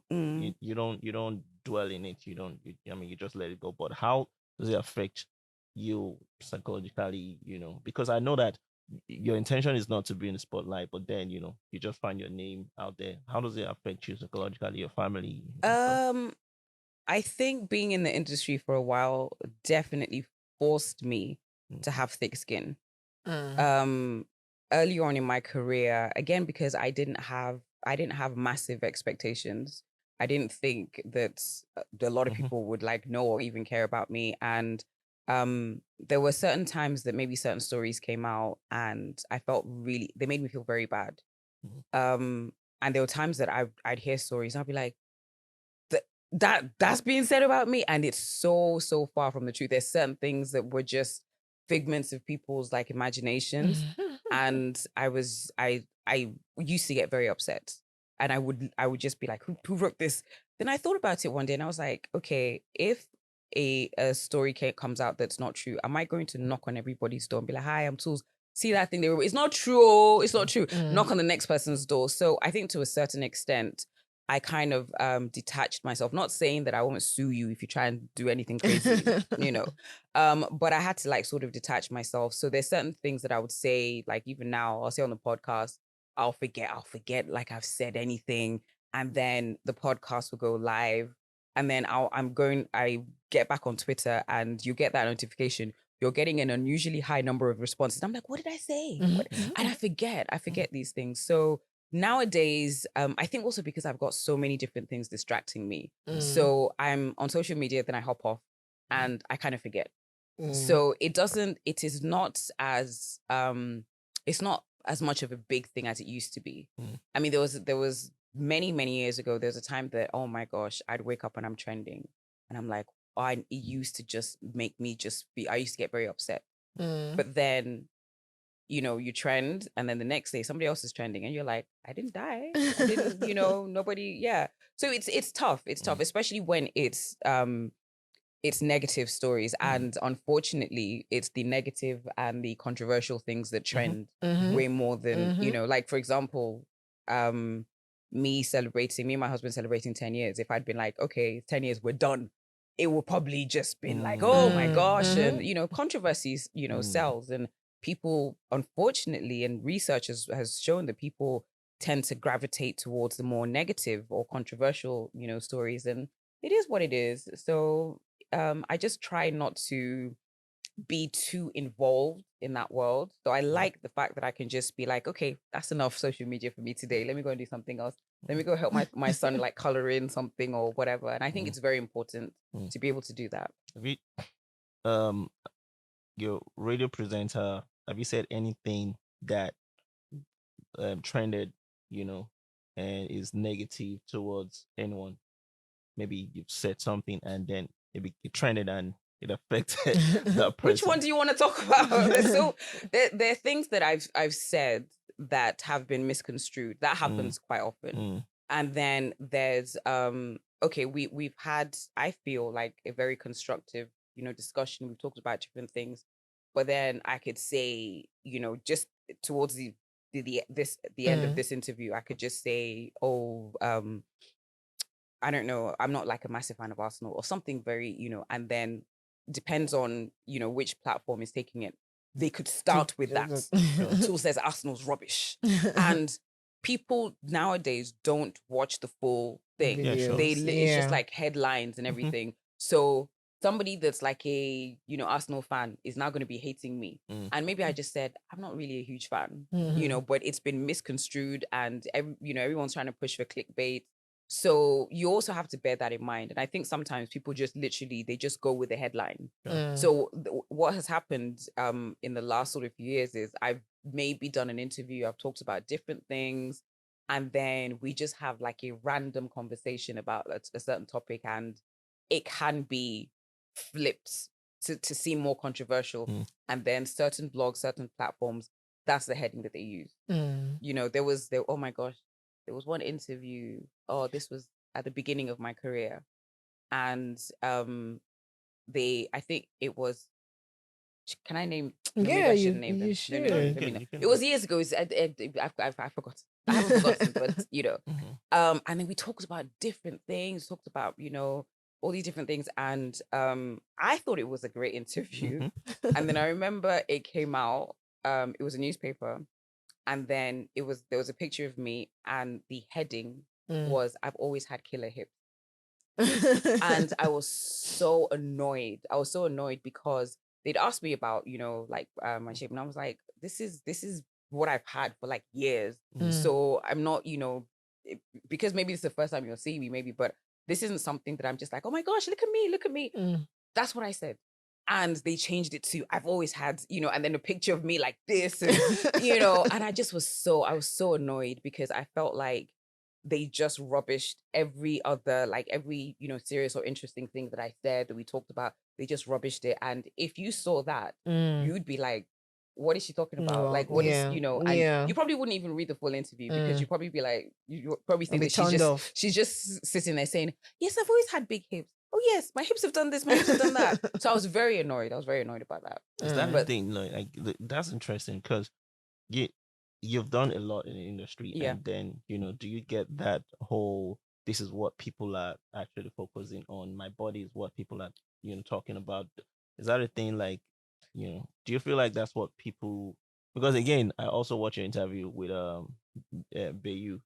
you don't dwell in it. I mean, you just let it go. But how does it affect you psychologically? You know, because I know that your intention is not to be in the spotlight, but then, you know, you just find your name out there. How does it affect you psychologically, your family? I think being in the industry for a while definitely forced me to have thick skin. Early on in my career, again, because I didn't have massive expectations. I didn't think that a lot of people would like know or even care about me. And there were certain times that maybe certain stories came out and I felt they made me feel very bad. And there were times that I'd hear stories and I'd be like, that's being said about me, and it's so far from the truth. There's certain things that were just figments of people's like imaginations. And I used to get very upset, and I would just be like, who wrote this? then I thought about it one day and I was like, okay, if a story comes out that's not true, am I going to knock on everybody's door and be like, hi, I'm Toolz. See that thing? It's not true. Oh, it's not true. Knock on the next person's door. So I think to a certain extent, I kind of detached myself. Not saying that I won't sue you if you try and do anything crazy, you know. But I had to like sort of detach myself. So there's certain things that I would say, like even now, I'll say on the podcast, I'll forget like I've said anything. And then the podcast will go live. And then I get back on Twitter and you get that notification. You're getting an unusually high number of responses. I'm like, what did I say? And I forget these things. So nowadays, I think also because I've got so many different things distracting me. So I'm on social media, then I hop off and I kind of forget. So it is not as, it's not as much of a big thing as it used to be. I mean, there was many years ago, there was a time that, oh my gosh, I'd wake up and I'm trending. And I'm like, it used to just make me I used to get very upset. But then, you know, you trend and then the next day somebody else is trending and you're like, I didn't die. I didn't, you know, nobody, yeah. So it's tough. It's tough, especially when it's negative stories. And unfortunately, it's the negative and the controversial things that trend way more than, you know, like for example, me and my husband celebrating 10 years. If I'd been like, okay, 10 years, we're done, it will probably just been like, oh my gosh. And, you know, controversies, you know, sells. And people, unfortunately, and research has shown that people tend to gravitate towards the more negative or controversial, you know, stories. And it is what it is. So I just try not to be too involved in that world. So I like the fact that I can just be like, okay, that's enough social media for me today. Let me go and do something else. Let me go help my son like color in something or whatever. And I think it's very important to be able to do that. Have you, your radio presenter, have you said anything that trended, you know, and is negative towards anyone? Maybe you've said something and then maybe it trended and it affected that person. Which one do you want to talk about? There are things that I've said that have been misconstrued. That happens quite often. And then there's okay, we've had, I feel like, a very constructive, you know, discussion. We've talked about different things, but then I could say, you know, just towards the end of this interview, I could just say, oh, I don't know, I'm not like a massive fan of Arsenal or something very, you know, and then depends on, you know, which platform is taking it. They could start with that. Tool says Arsenal's rubbish. And people nowadays don't watch the full thing. Yeah, sure. It's just like headlines and everything. So somebody that's like a, you know, Arsenal fan is now going to be hating me. And maybe I just said, I'm not really a huge fan, you know, but it's been misconstrued and, you know, everyone's trying to push for clickbait. So you also have to bear that in mind. And I think sometimes people just literally, they just go with the headline. So what has happened in the last sort of few years is I've maybe done an interview, I've talked about different things, and then we just have like a random conversation about a certain topic, and it can be flipped to seem more controversial. And then certain blogs, certain platforms, that's the heading that they use. You know, oh my gosh, there was one interview, this was at the beginning of my career. And I think it was, can I name? Yeah, I shouldn't name them. you should. No, You can. it was years ago. I forgot. I haven't forgotten, but you know. And then we talked about different things, talked about, you know, all these different things. And I thought it was a great interview. And then I remember it came out, it was a newspaper. And then there was a picture of me and the heading was, I've always had killer hips. And I was so annoyed. Because they'd asked me about, you know, like my shape. And I was like, this is what I've had for like years. So I'm not, you know, because maybe it's the first time you'll see me, maybe, but this isn't something that I'm just like, oh my gosh, look at me. That's what I said. And they changed it to, I've always had, you know, and then a picture of me like this, and, you know, and I was so annoyed because I felt like they just rubbished every, you know, serious or interesting thing that I said, that we talked about. They just rubbished it. And if you saw that, you'd be like, what is she talking about? Well, Like, what is, yeah, you know, and yeah. you probably wouldn't even read the full interview because you probably be like, you probably think be that she's turned just, off. she's just sitting there saying, yes, I've always had big hips. Oh yes, my hips have done this, my hips have done that. So I was very annoyed. I was very annoyed about that. Is that the But thing? That's interesting because you've done a lot in the industry, Yeah. and then do you get that whole this is what people are actually focusing on? My body is what people are talking about. Is that a thing? Like, do you feel like that's what people? Because again, I also watched your interview with Bayu,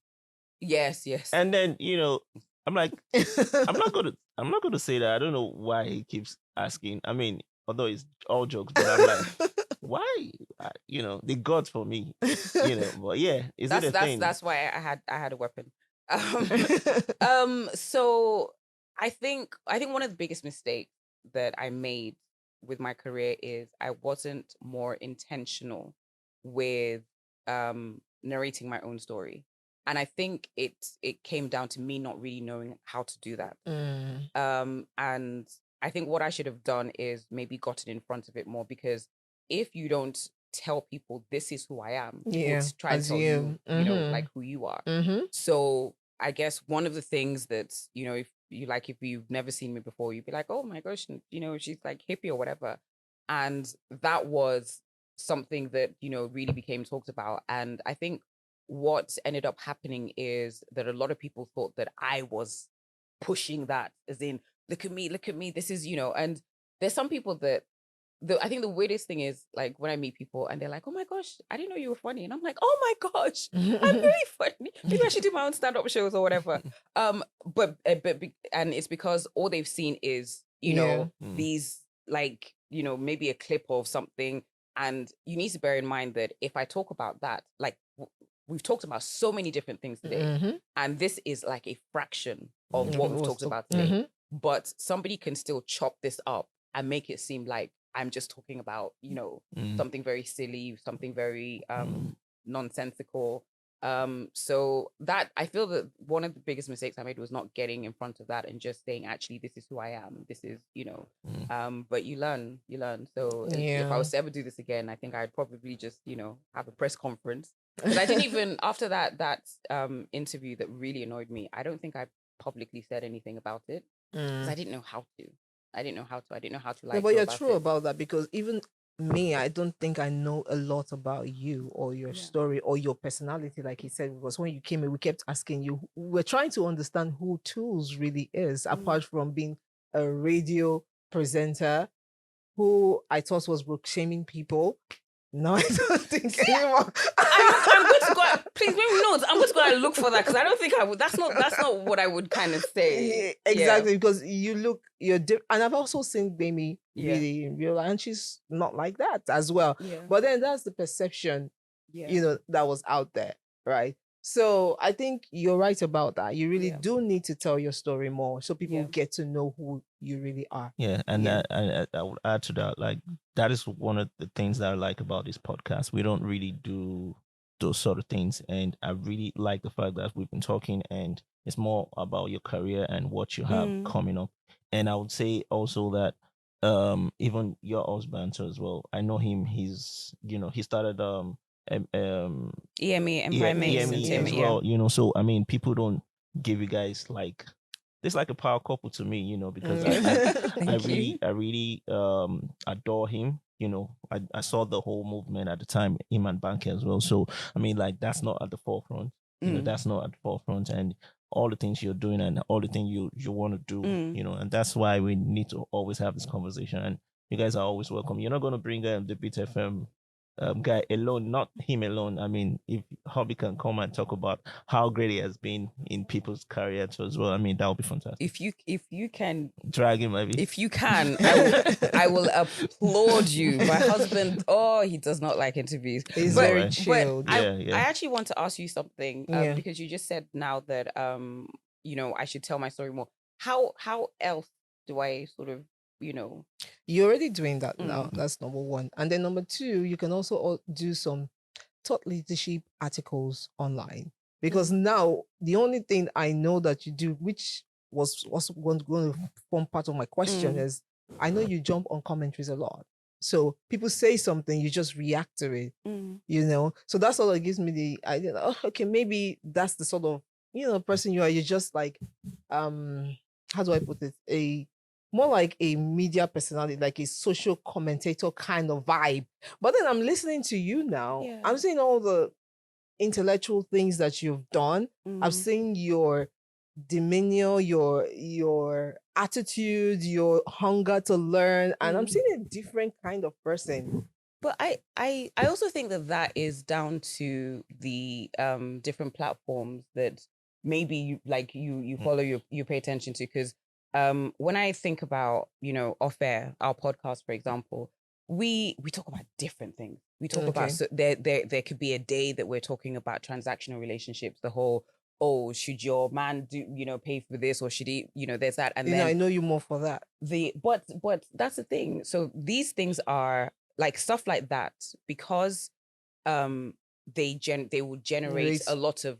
yes, and then I'm like, I'm not gonna say that. I don't know why he keeps asking. I mean, although it's all jokes, but I'm like, why? The gods for me. But yeah, is it a thing? that's why I had a weapon. So I think one of the biggest mistakes that I made with my career is I wasn't more intentional with narrating my own story. And I think it came down to me not really knowing how to do that. And I think what I should have done is maybe gotten in front of it more, because if you don't tell people this is who I am, people Yeah, would try and tell you, like who you are. So I guess one of the things that, if you've never seen me before, you'd be like, oh my gosh, she's like hippie or whatever. And that was something that, really became talked about. And I think what ended up happening is that a lot of people thought that I was pushing that, as in, look at me, this is, and there's some people that, I think the weirdest thing is, like, when I meet people and they're like, oh my gosh, I didn't know you were funny. And I'm like, oh my gosh, I'm very funny. Maybe I should do my own stand-up shows or whatever. But and it's because all they've seen is, these, like, maybe a clip of something. And you need to bear in mind that if I talk about that, like, we've talked about so many different things today. And this is like a fraction of what we've talked about today. But somebody can still chop this up and make it seem like I'm just talking about, something very silly, something very nonsensical. So that, I feel that one of the biggest mistakes I made was not getting in front of that and just saying, actually, this is who I am. This is, but you learn. So if I was to ever do this again, I think I'd probably just, have a press conference. Because I didn't even, after that interview that really annoyed me, I don't think I publicly said anything about it, because I didn't know how to. I didn't know how to like. No, but go you're about true it. about that, because even me, I don't think I know a lot about you or your story or your personality, like he said, because when you came in, we kept asking you, we're trying to understand who Toolz really is, apart from being a radio presenter who I thought was shaming people. No, I don't think anymore. I'm going to go. Please, maybe notes. I'm going to go and look for that, because I don't think I would. That's not what I would kind of say. Yeah, exactly, because you're different, and I've also seen Baby really in real life, and she's not like that as well. Yeah. But then that's the perception, that was out there, right? So I think you're right about that. You really do need to tell your story more, so people get to know who you really are. Yeah, and I would add to that, like, that is one of the things that I like about this podcast. We don't really do those sort of things, and I really like the fact that we've been talking, and it's more about your career and what you have coming up. And I would say also that even your husband too as well. I know him. He's he started EME, Empire Mix, and Tim, as well. So I mean, people don't give you guys like this like a power couple to me, because I really adore him. I saw the whole movement at the time, him and Banker as well. So I mean, like, that's not at the forefront. That's not at the forefront, and all the things you're doing and all the things you want to do, and that's why we need to always have this conversation. And you guys are always welcome. You're not going to bring the Beat FM guy alone, not him alone. I mean, if Hobby can come and talk about how great he has been in people's career too as well, I mean, that would be fantastic. If you can drag him, maybe. If you can, I will applaud you. My husband, he does not like interviews. He's very chilled. But I actually want to ask you something, because you just said now that I should tell my story more. How else do I sort of, You're already doing that now. That's number one. And then number two, you can also do some thought leadership articles online. Because now the only thing I know that you do, which was going to form part of my question, is I know you jump on commentaries a lot. So people say something, you just react to it, you know? So that's all that gives me the idea that, oh, okay, maybe that's the sort of, person you are. You're just like, how do I put it? More like a media personality, like a social commentator kind of vibe. But then I'm listening to you now. Yeah. I'm seeing all the intellectual things that you've done. I've seen your demeanor, your attitude, your hunger to learn, and I'm seeing a different kind of person. But I also think that is down to the different platforms that maybe you follow, you pay attention to, because when I think about off air, our podcast, for example, we talk about different things. We talk about, so there could be a day that we're talking about transactional relationships, the whole, oh, should your man do pay for this, or should he, there's that, and then I know you more for that. But that's the thing. So these things are like stuff like that, because they will generate a lot of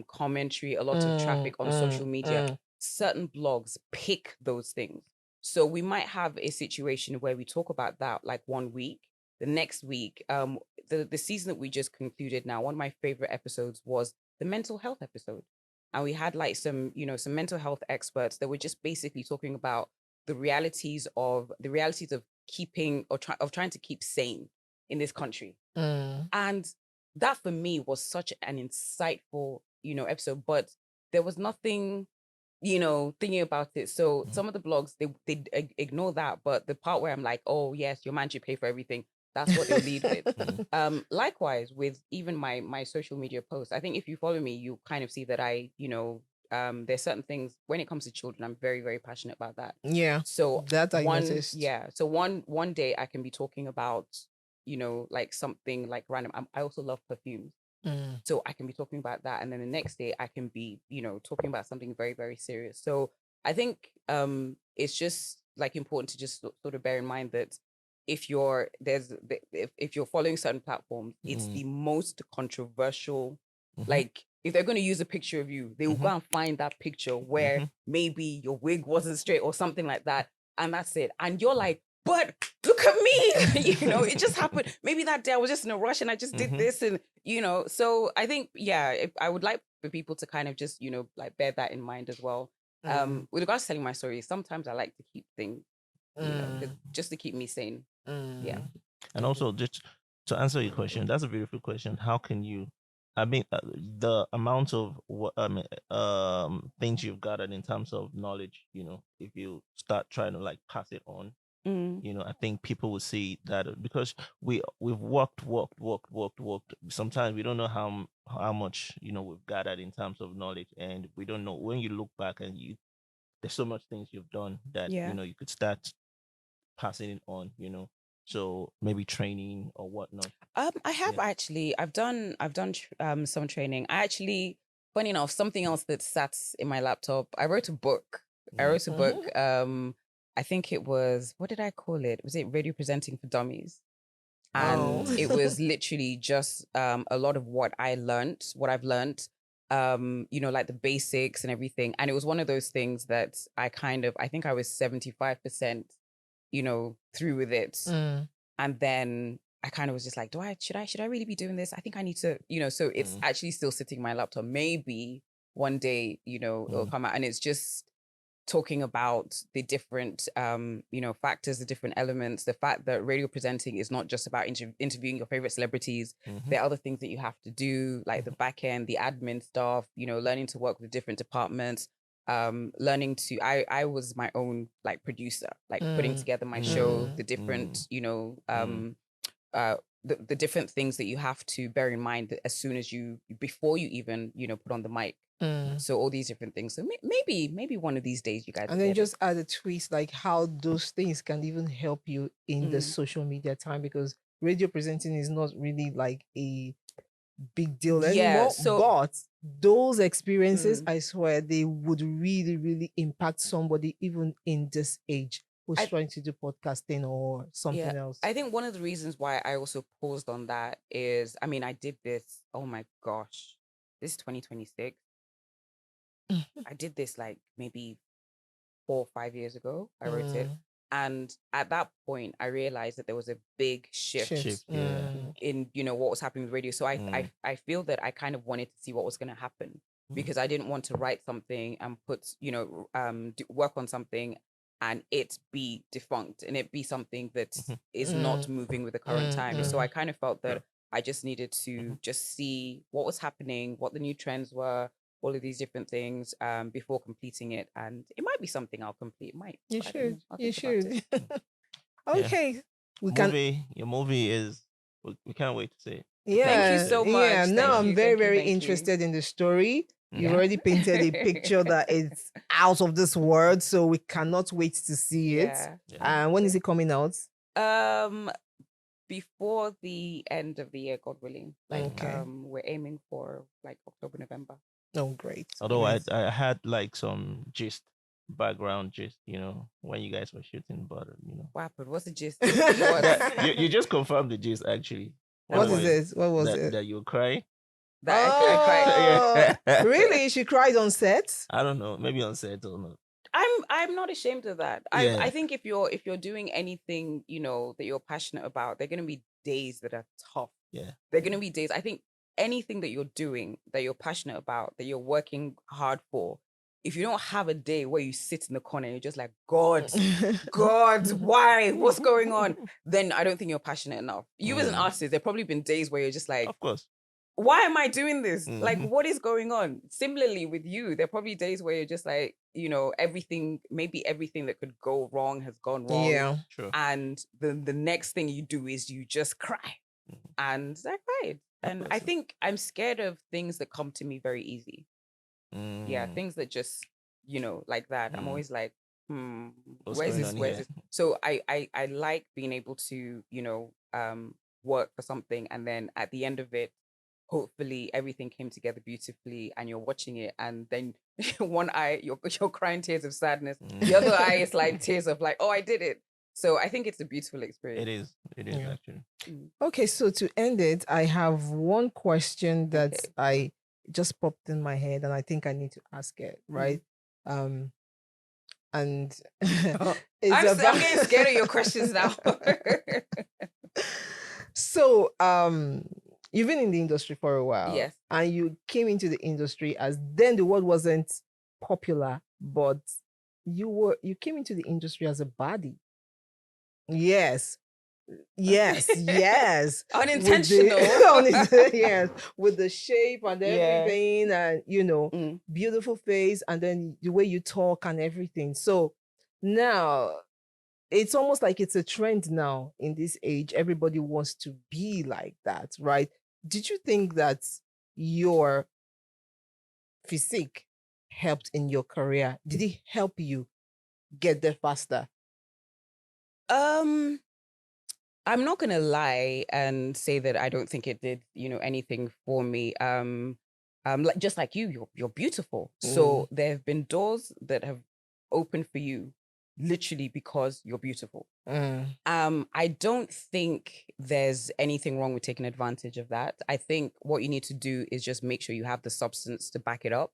commentary, a lot of traffic on social media. Certain blogs pick those things. So we might have a situation where we talk about that like 1 week. The next week, the season that we just concluded now, one of my favorite episodes was the mental health episode. And we had like some mental health experts that were just basically talking about the realities of keeping of trying to keep sane in this country. And that for me was such an insightful, episode, but there was nothing, thinking about it. So some of the blogs, they ignore that, but the part where I'm like, oh yes, your man should pay for everything, that's what they'll lead with. Likewise with even my social media posts. I think if you follow me, you kind of see that I, there's certain things when it comes to children, I'm very, very passionate about that. Yeah. So that I noticed. Yeah. So one day I can be talking about, like something like random. I also love perfumes. So I can be talking about that. And then the next day I can be, talking about something very, very serious. So I think it's just like important to just sort of bear in mind that if you're following certain platforms, it's the most controversial. Like if they're going to use a picture of you, they will go and find that picture where maybe your wig wasn't straight or something like that, and that's it. And you're like, but look at me, it just happened. Maybe that day I was just in a rush and I just did this, and So I think, yeah, I would like for people to kind of just like bear that in mind as well. With regards to telling my story, sometimes I like to keep things, just to keep me sane. Yeah. And also, just to answer your question, that's a beautiful question. How can you? I mean, the amount of things you've gathered in terms of knowledge, if you start trying to like pass it on, I think people will see that because we've worked. Sometimes we don't know how much we've gathered in terms of knowledge, and we don't know when you look back and there's so much things you've done that you could start passing it on. So maybe training or whatnot. I have actually. I've done some training. I actually, funny enough, something else that sat in my laptop. I wrote a book. I think it was, what did I call it? Was it Radio Presenting for Dummies? And it was literally just a lot of what I've learned, like the basics and everything. And it was one of those things that I think I was 75%, through with it. And then I kind of was just like, should I really be doing this? I think I need to, so it's actually still sitting in my laptop. Maybe one day, it'll come out, and it's just talking about the different, factors, the different elements, the fact that radio presenting is not just about interviewing your favorite celebrities. There are other things that you have to do, like the back end, the admin stuff, learning to work with different departments, learning to, I was my own like producer, like putting together my show, the different, the different things that you have to bear in mind that as soon as before you even, put on the mic. So all these different things. So maybe one of these days you guys. And then just add a twist, like how those things can even help you in the social media time, because radio presenting is not really like a big deal anymore. But those experiences, I swear, they would really, really impact somebody even in this age who's trying to do podcasting or something else. I think one of the reasons why I also paused on that is, I mean, I did this, oh my gosh, this is 2026. I did this like maybe 4 or 5 years ago. I wrote it. And at that point, I realized that there was a big shift Yeah. in, you know, what was happening with radio. So I feel that I kind of wanted to see what was going to happen, because I didn't want to write something and put, you know, work on something and it be defunct and it be something that is not moving with the current times. So I kind of felt that I just needed to just see what was happening, what the new trends were, all of these different things before completing it. And it might be something I'll complete. It might. You I don't know. should. I'll You think about it. should. Okay. We can. Your movie is. We can't wait to see it. Yeah. Thank you so much. Yeah. Now Thank I'm you, very, thank you, very thank you. interested in the story. You've Yeah. already painted a picture that is out of this world, so we cannot wait to see it. Yeah. And when is it coming out? Before the end of the year, God willing. Like Okay. we're aiming for like October, November. Oh, great. Although great. I had like some background gist, you know, when you guys were shooting, but you know, What happened? What's the gist? you just confirmed the gist actually. What Anyway, is it? What was it? That you cry? That I cried. Oh, really? She cried on set? I don't know, maybe on set or not. I'm not ashamed of that. Yeah. I think if you're doing anything, you know, that you're passionate about, there are gonna be days that are tough. Yeah. There are gonna be days. I think anything that you're doing, that you're passionate about, that you're working hard for, if you don't have a day where you sit in the corner and you're just like, God, why? What's going on? Then I don't think you're passionate enough. You as an artist, there probably been days where you're just like, Of course. why am I doing this? Like, what is going on? Similarly with you, there are probably days where you're just like, you know, maybe everything that could go wrong has gone wrong. Yeah. Sure. And the next thing you do is you just cry. And I cried. And I think I'm scared of things that come to me very easy. Yeah, things that just, you know, like that. I'm always like, where's this? So I like being able to, you know, work for something, and then at the end of it, hopefully everything came together beautifully and you're watching it, and then one eye you're crying tears of sadness, the other eye is like tears of like, oh, I did it. So I think it's a beautiful experience. It is actually. Okay, so to end it, I have one question that I just popped in my head and I think I need to ask it, right? And I'm getting scared of your questions now. So you've been in the industry for a while. Yes. And you came into the industry as then the word wasn't popular, but you came into the industry as a baddie. Yes. Unintentional. Yes, with the shape and everything, and you know, beautiful face, and then the way you talk and everything. So now it's almost like it's a trend now in this age. Everybody wants to be like that, right? Did you think that your physique helped in your career? Did it help you get there faster? I'm not gonna lie and say that I don't think it did, you know, anything for me. Like just like you're beautiful. So there have been doors that have opened for you literally because you're beautiful. I don't think there's anything wrong with taking advantage of that. I think what you need to do is just make sure you have the substance to back it up.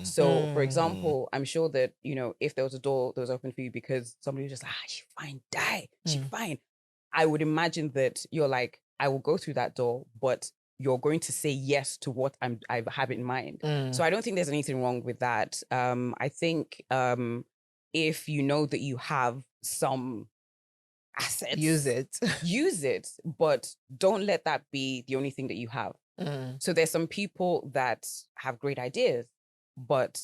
So for example, I'm sure that, you know, if there was a door that was open for you because somebody was just like, she's fine, she's fine. I would imagine that you're like, I will go through that door, but you're going to say yes to what I have in mind. So I don't think there's anything wrong with that. I think if you know that you have some assets, use it, but don't let that be the only thing that you have. So there's some people that have great ideas, but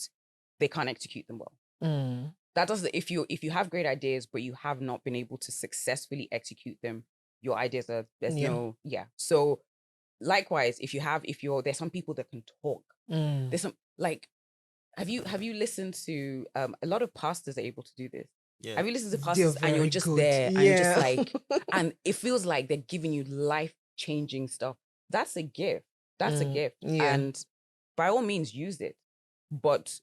they can't execute them well. That doesn't, if you have great ideas, but you have not been able to successfully execute them, your ideas are, So likewise, there's some people that can talk. There's some, like, have you listened to, a lot of pastors are able to do this. Yeah. Have you listened to pastors and you're just there and you're just like, and it feels like they're giving you life-changing stuff. That's a gift. That's a gift. Yeah. And by all means, use it. But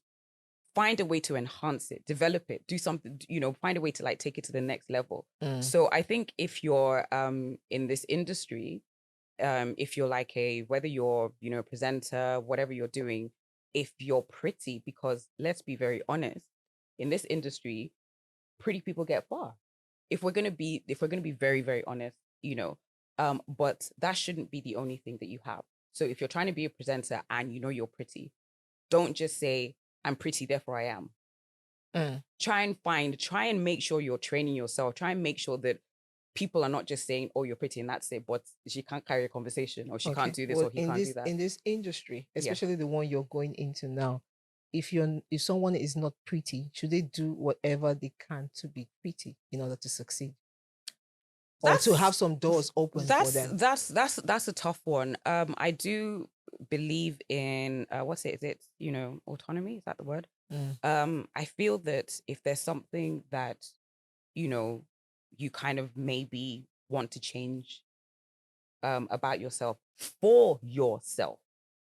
find a way to enhance it, develop it, do something, you know, find a way to like take it to the next level. So I think if you're in this industry, if you're like whether you're, you know, a presenter, whatever you're doing, if you're pretty, because let's be very honest, in this industry, pretty people get far. if we're gonna be very, very honest, but that shouldn't be the only thing that you have. So if you're trying to be a presenter and you know you're pretty, don't just say, I'm pretty, therefore I am. Try and make sure you're training yourself. Try and make sure that people are not just saying, oh, you're pretty and that's it, but she can't carry a conversation, or she can't do this, or he can't do that. In this industry, especially the one you're going into now, if someone is not pretty, should they do whatever they can to be pretty in order to succeed? Or to have some doors open for them? That's a tough one. I do believe in what's it? Is it, autonomy? Is that the word? I feel that if there's something that, you kind of maybe want to change about yourself, for yourself,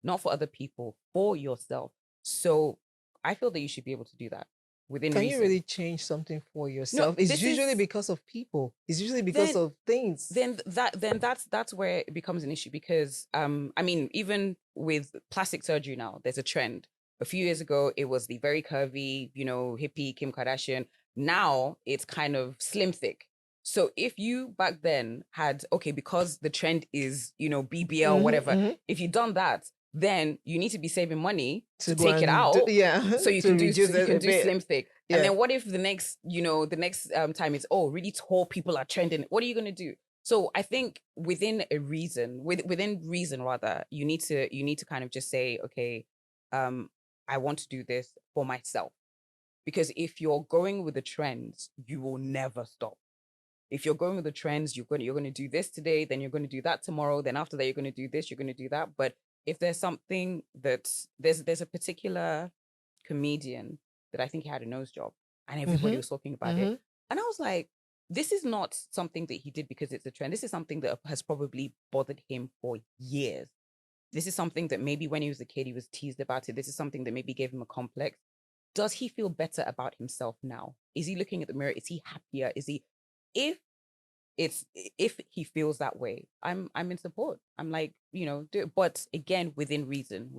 not for other people, for yourself. So I feel that you should be able to do that within reason. Can you really change something for yourself? It's usually because of people. It's usually because of things. Then that's where it becomes an issue, because I mean, even with plastic surgery now, there's a trend. A few years ago, it was the very curvy, hippie Kim Kardashian. Now it's kind of slim thick. So if you back then had, because the trend is, BBL, whatever, if you'd done that, then you need to be saving money to take it out. So you can do slim thick. Yeah. And then what if the next time it's, really tall people are trending? What are you going to do? So I think within reason, rather, you need to kind of just say, okay, I want to do this for myself. Because if you're going with the trends, you will never stop. If you're going with the trends, you're going to do this today, then you're going to do that tomorrow, then after that you're going to do this, you're going to do that. But if there's something that there's a particular comedian that I think he had a nose job, and everybody was talking about it, and I was like, this is not something that he did because it's a trend. This is something that has probably bothered him for years. This is something that maybe when he was a kid he was teased about it. This is something that maybe gave him a complex. Does he feel better about himself now? Is he looking at the mirror? Is he happier? Is he? If he feels that way, I'm in support. I'm like, do it. But again, within reason.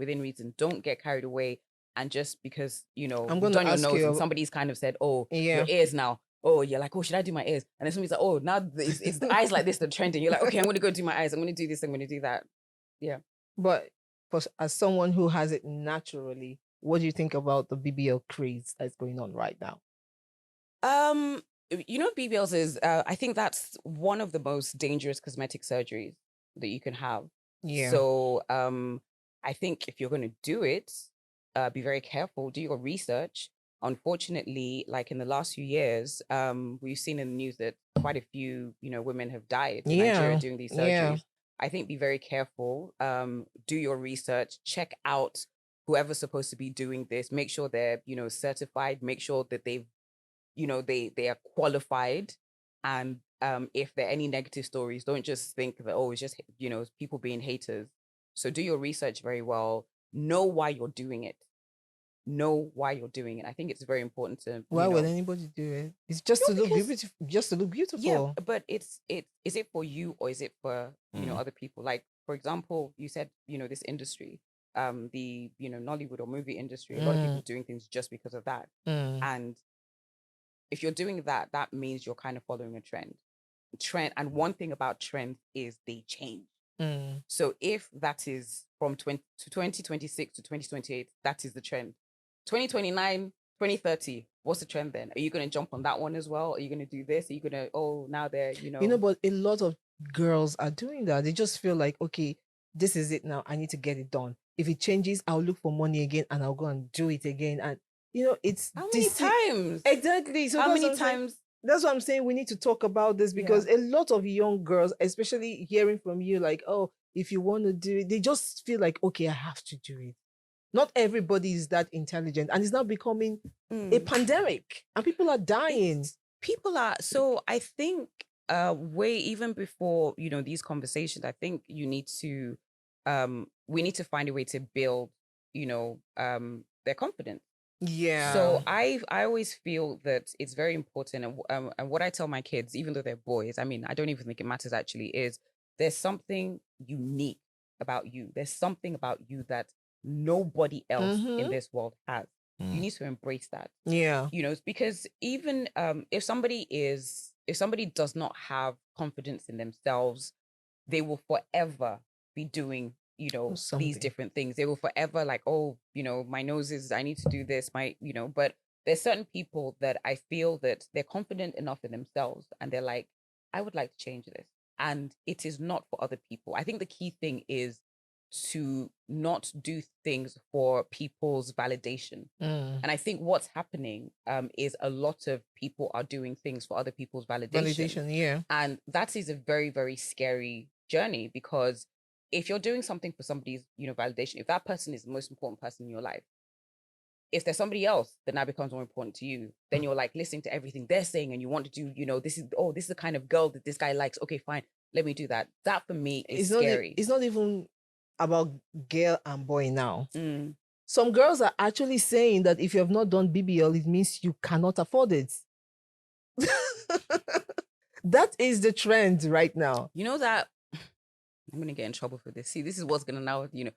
Don't get carried away. And just because, you've done your nose and somebody's kind of said, oh, your ears now. Oh, you're like, oh, should I do my ears? And then somebody's like, oh, now it's the eyes like this, the trending. You're like, okay, I'm going to go do my eyes. I'm going to do this. I'm going to do that. Yeah. But as someone who has it naturally, what do you think about the BBL craze that's going on right now? BBLs is, I think that's one of the most dangerous cosmetic surgeries that you can have. Yeah. So I think if you're going to do it, be very careful, do your research. Unfortunately, like in the last few years, we've seen in the news that quite a few, women have died in Nigeria doing these surgeries. Yeah. I think be very careful, do your research, check out whoever's supposed to be doing this, make sure they're, certified, make sure that they've, they are qualified. And if there are any negative stories, don't just think that, it's just, people being haters. So do your research very well. Know why you're doing it. I think it's very important to. Why would anybody do it? It's just to look beautiful. Just to look beautiful. Yeah, but is it for you or is it for other people? Like, for example, you said this industry, the Nollywood or movie industry. A lot of people doing things just because of that. And if you're doing that, that means you're kind of following a trend. And one thing about trends is they change. So if that is from 2026 to 2028, that is the trend. 2029, 2030, what's the trend then? Are you going to jump on that one as well? Are you going to do this? Are you going to, now they're, but a lot of girls are doing that. They just feel like, okay, this is it now. I need to get it done. If it changes, I'll look for money again and I'll go and do it again. And, it's... How many times? Exactly. So how many times? That's what I'm saying. We need to talk about this because a lot of young girls, especially hearing from you, like, oh, if you want to do it, they just feel like, okay, I have to do it. Not everybody is that intelligent, and it's now becoming a pandemic, and people are dying. So I think way even before these conversations, I think you need to we need to find a way to build their confidence. Yeah. So I always feel that it's very important, and what I tell my kids, even though they're boys, I mean, I don't even think it matters actually, is there's something unique about you. There's something about you that nobody else in this world has. You need to embrace that. Yeah. Because even if somebody is if somebody does not have confidence in themselves, they will forever be doing, you know, Something. these different things. They will forever like, oh, you know, my nose is, I need to do this, my, you know, but there's certain people that I feel that they're confident enough in themselves and they're like, I would like to change this. And it is not for other people. I think the key thing is to not do things for people's validation. And I think what's happening is a lot of people are doing things for other people's validation. Yeah. And that is a very, very scary journey, because if you're doing something for somebody's, you know, validation, if that person is the most important person in your life, if there's somebody else that now becomes more important to you, then you're like listening to everything they're saying and you want to do, you know, this is the kind of girl that this guy likes. Okay, fine. Let me do that. That for me is scary. It's not even about girl and boy now. Some girls are actually saying that if you have not done BBL, it means you cannot afford it. That is the trend right now. You know that I'm gonna get in trouble for this. See, this is what's gonna now, you know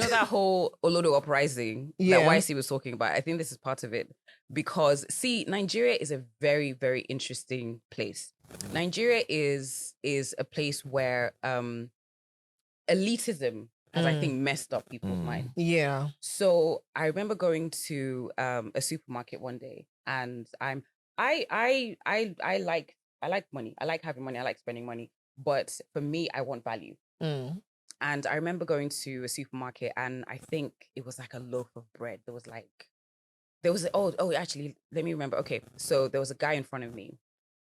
that whole Olodo uprising that YC was talking about. I think this is part of it, because see, Nigeria is a very, very interesting place. Nigeria is a place where elitism has, I think, messed up people's minds. Yeah. So I remember going to a supermarket one day, and I like money. I like having money. I like spending money. But for me, I want value. And I remember going to a supermarket, and I think it was like a loaf of bread. Actually, let me remember. Okay, so there was a guy in front of me,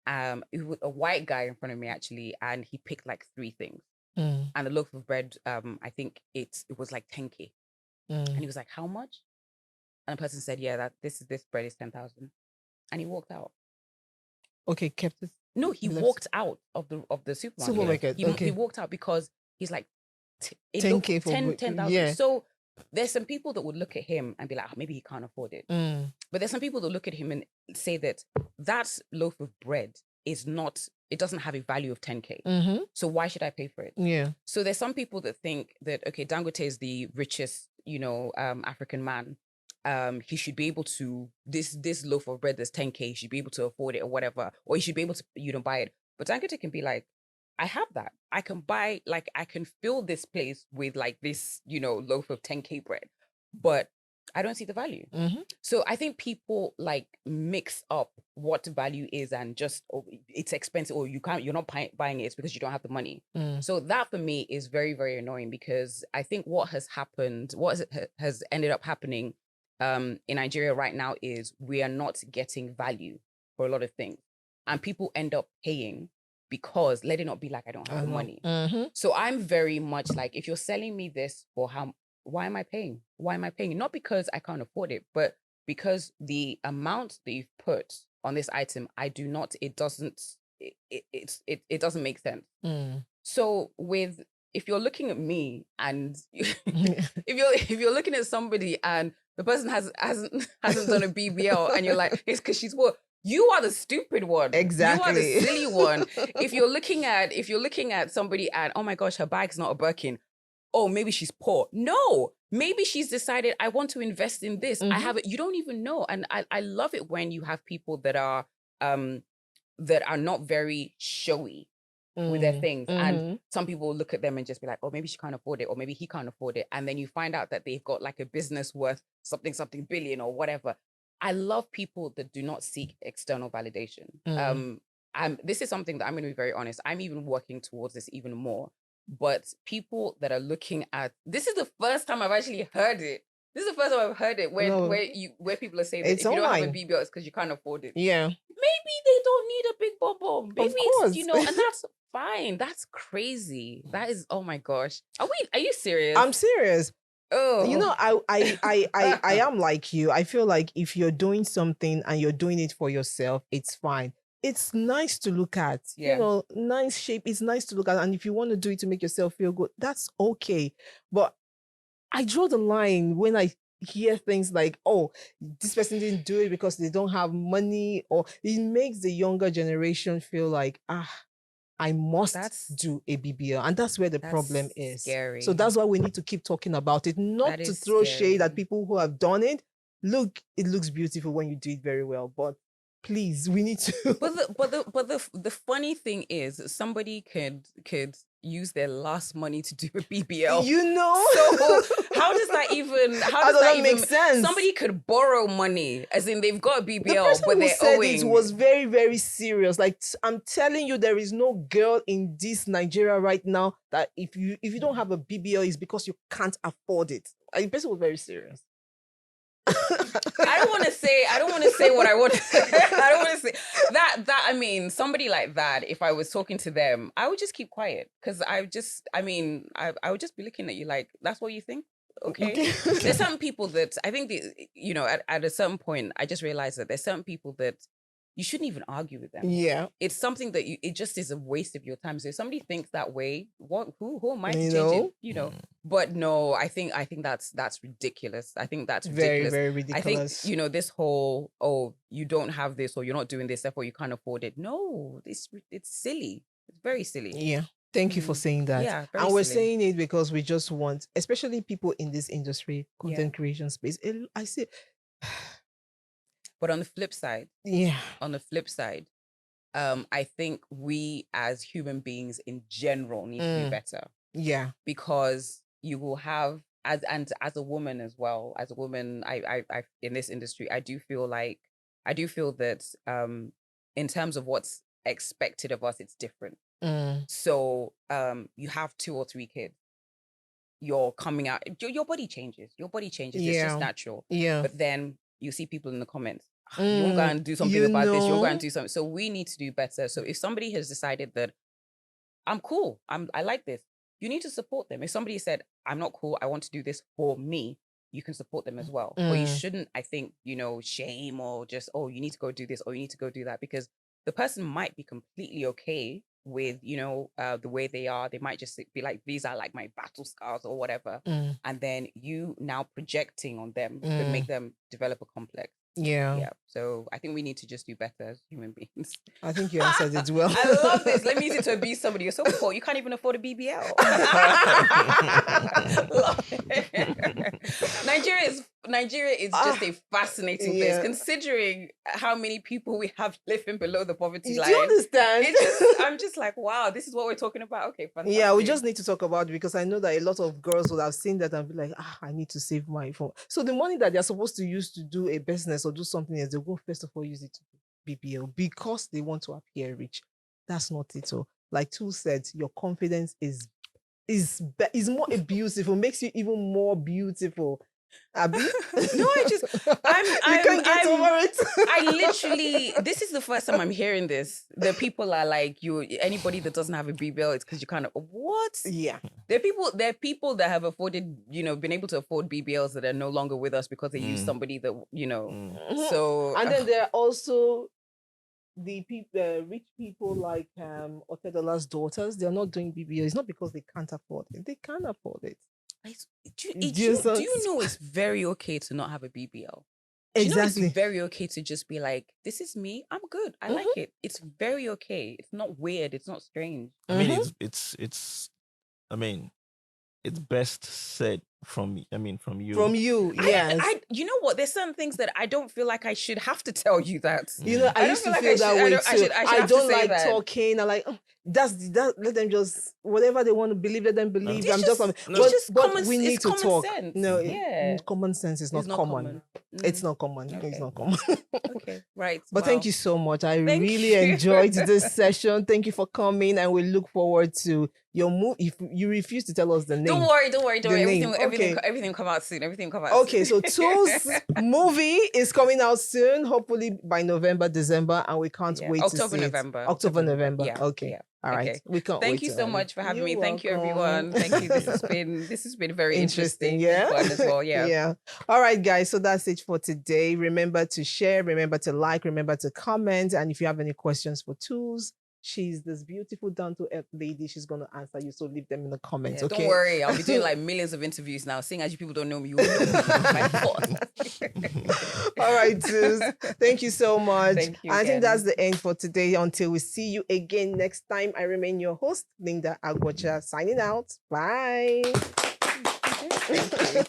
it was a white guy in front of me actually, and he picked like 3 things. And the loaf of bread, I think it was like 10K. And he was like, "How much?" And the person said, "Yeah, that this bread is 10,000." And he walked out. Okay, kept it. No, he walked out of the supermarket. He walked out because he's like 10K for 10,000. Yeah. So there's some people that would look at him and be like, oh, maybe he can't afford it. But there's some people that look at him and say that loaf of bread is not, it doesn't have a value of 10K. So why should I pay for it? Yeah. So there's some people that think that, okay, Dangote is the richest, African man. He should be able to, this loaf of bread that's 10K, he should be able to afford it or whatever, or he should be able to, buy it. But Dangote can be like, I have that. I can buy, like, I can fill this place with like this, loaf of 10K bread, but I don't see the value. So I think people like mix up what value is and just, oh, it's expensive, or you're not buying it, it's because you don't have the money. So that for me is very, very annoying, because I think what has ended up happening in Nigeria right now is we are not getting value for a lot of things, and people end up paying because let it not be like I don't have the money. So I'm very much like, if you're selling me this for why am I paying? Why am I paying? Not because I can't afford it, but because the amount that you've put on this item, it doesn't make sense. So if you're looking at me and if you're looking at somebody and the person hasn't done a BBL and you're like, it's because she's what? You are the stupid one. Exactly. You are the silly one. If you're looking at somebody and, oh my gosh, her bag's not a Birkin. Oh, maybe she's poor. No, maybe she's decided, I want to invest in this. I have it. You don't even know. And I love it when you have people that are not very showy with their things. And some people look at them and just be like, oh, maybe she can't afford it, or maybe he can't afford it. And then you find out that they've got like a business worth something billion or whatever. I love people that do not seek external validation. This is something that I'm going to be very honest. I'm even working towards this even more. But people that are looking at, this is the first time I've actually heard it. This is the first time I've heard it where people are saying that if you don't have a BBL, it's because you can't afford it. Yeah. Maybe they don't need a big bum. Maybe of course. it's, and that's fine. That's crazy. That is, oh my gosh. Are you serious? I'm serious. Oh. I am like you. I feel like if you're doing something and you're doing it for yourself, it's fine. It's nice to look at, nice shape. It's nice to look at. And if you want to do it to make yourself feel good, that's okay. But I draw the line when I hear things like, oh, this person didn't do it because they don't have money, or it makes the younger generation feel like, I must do a BBL. And that's where the problem is. Scary. So that's why we need to keep talking about it, not to throw shade at people who have done it. Look, it looks beautiful when you do it very well, but please, we need to. But the funny thing is, somebody could use their last money to do a BBL. You know? So how does that even? How does that make sense? Somebody could borrow money, as in they've got a The BBL, person but who they're said owing. it was very, very serious. Like, I'm telling you, there is no girl in this Nigeria right now that if you don't have a BBL, it's because you can't afford it. And the person was very serious. I don't want to say what I want to say. I don't want to say that. I mean, somebody like that, if I was talking to them, I would just keep quiet, because I would just be looking at you like, that's what you think? Okay. There's some people that I think, at a certain point, I just realized that there's certain people that you shouldn't even argue with them. Yeah. It's something that it just is a waste of your time. So if somebody thinks that way, who am I to You change know? it? You know. But no, I think that's ridiculous. I think that's Very, ridiculous. very ridiculous. I think, this whole, you don't have this, or you're not doing this, therefore you can't afford it. No, it's silly. It's very silly. Yeah. Thank you for saying that. Yeah, very and we're silly. saying it because we just want, especially people in this industry, content creation space. I see. But on the flip side, Yeah. I think we as human beings in general need to be better. Yeah. Because you will have, as a woman as well, I in this industry, I do feel that in terms of what's expected of us, it's different. So you have 2 or 3 kids, you're coming out, your body changes. It's just natural. Yeah. But then you see people in the comments, you won't go and do something about this, you'll go and do something. So we need to do better. So if somebody has decided that I'm cool, I like this, you need to support them. If somebody said, I'm not cool, I want to do this for me, you can support them as well. But you shouldn't, I think, shame, or just, you need to go do this, or you need to go do that, because the person might be completely okay with, the way they are. They might just be like, these are like my battle scars or whatever. And then you now projecting on them could make them develop a complex. Yeah. So I think we need to just do better as human beings. I think you answered it well. I love this. Let me use it to abuse somebody. You're so poor. You can't even afford a BBL. Nigeria is just a fascinating place, considering how many people we have living below the poverty line. Do you understand? I'm just like, wow, this is what we're talking about. Okay, fantastic. Yeah, we just need to talk about it, because I know that a lot of girls would have seen that and be like, I need to save my phone. So the money that they're supposed to use to do a business or do something else, they will first of all use it to BBL because they want to appear rich. That's not it. So, like Toolz said, your confidence is more beautiful, makes you even more beautiful. Abby? No, you can't get over it. I literally, this is the first time I'm hearing this. The people are like, anybody that doesn't have a BBL, it's because you kind of, what? Yeah. There are people that have afforded, been able to afford BBLs that are no longer with us because they use somebody that, so. And then there are also the rich people like Otedola's daughters. They're not doing BBL. It's not because they can't afford it. They can afford it. Do you know it's very okay to not have a BBL? Exactly. It's very okay to just be like, this is me, I'm good, I like it. It's very okay. It's not weird. It's not strange. I mean, it's best said from me. From you. From you, yes. You know what? There's certain things that I don't feel like I should have to tell you that. I used to feel that way too. I don't like talking. I like, that. Let them just, whatever they want to believe, let them believe. But we need to talk. Sense. No, common sense is not common. It's not common. Okay. It's not common. Okay, right. But thank you so much. I really enjoyed this session. Thank you for coming, and we look forward to your move. If you refuse to tell us the name, don't worry. Okay. Everything come out soon. Okay, so Toolz movie is coming out soon, hopefully by November, December, and we can't wait to see November. October, November. Yeah. Okay. Yeah. All right. Okay. We can't Thank wait you so much for having me. You're Thank you, welcome. everyone. Thank you. This has been very interesting. Yeah. Fun as well. Yeah. Yeah. All right, guys. So that's it for today. Remember to share, remember to like, remember to comment. And if you have any questions for Toolz, she's this beautiful down-to-earth lady. She's going to answer you. So leave them in the comments. Okay. Don't worry. I'll be doing like millions of interviews now. Seeing as you people don't know me, you will know me. My fault. All right, Toolz. Thank you so much. Thank you I think again. that's the end for today. Until we see you again next time, I remain your host, Linda Agwacha, signing out. Bye. Thank you.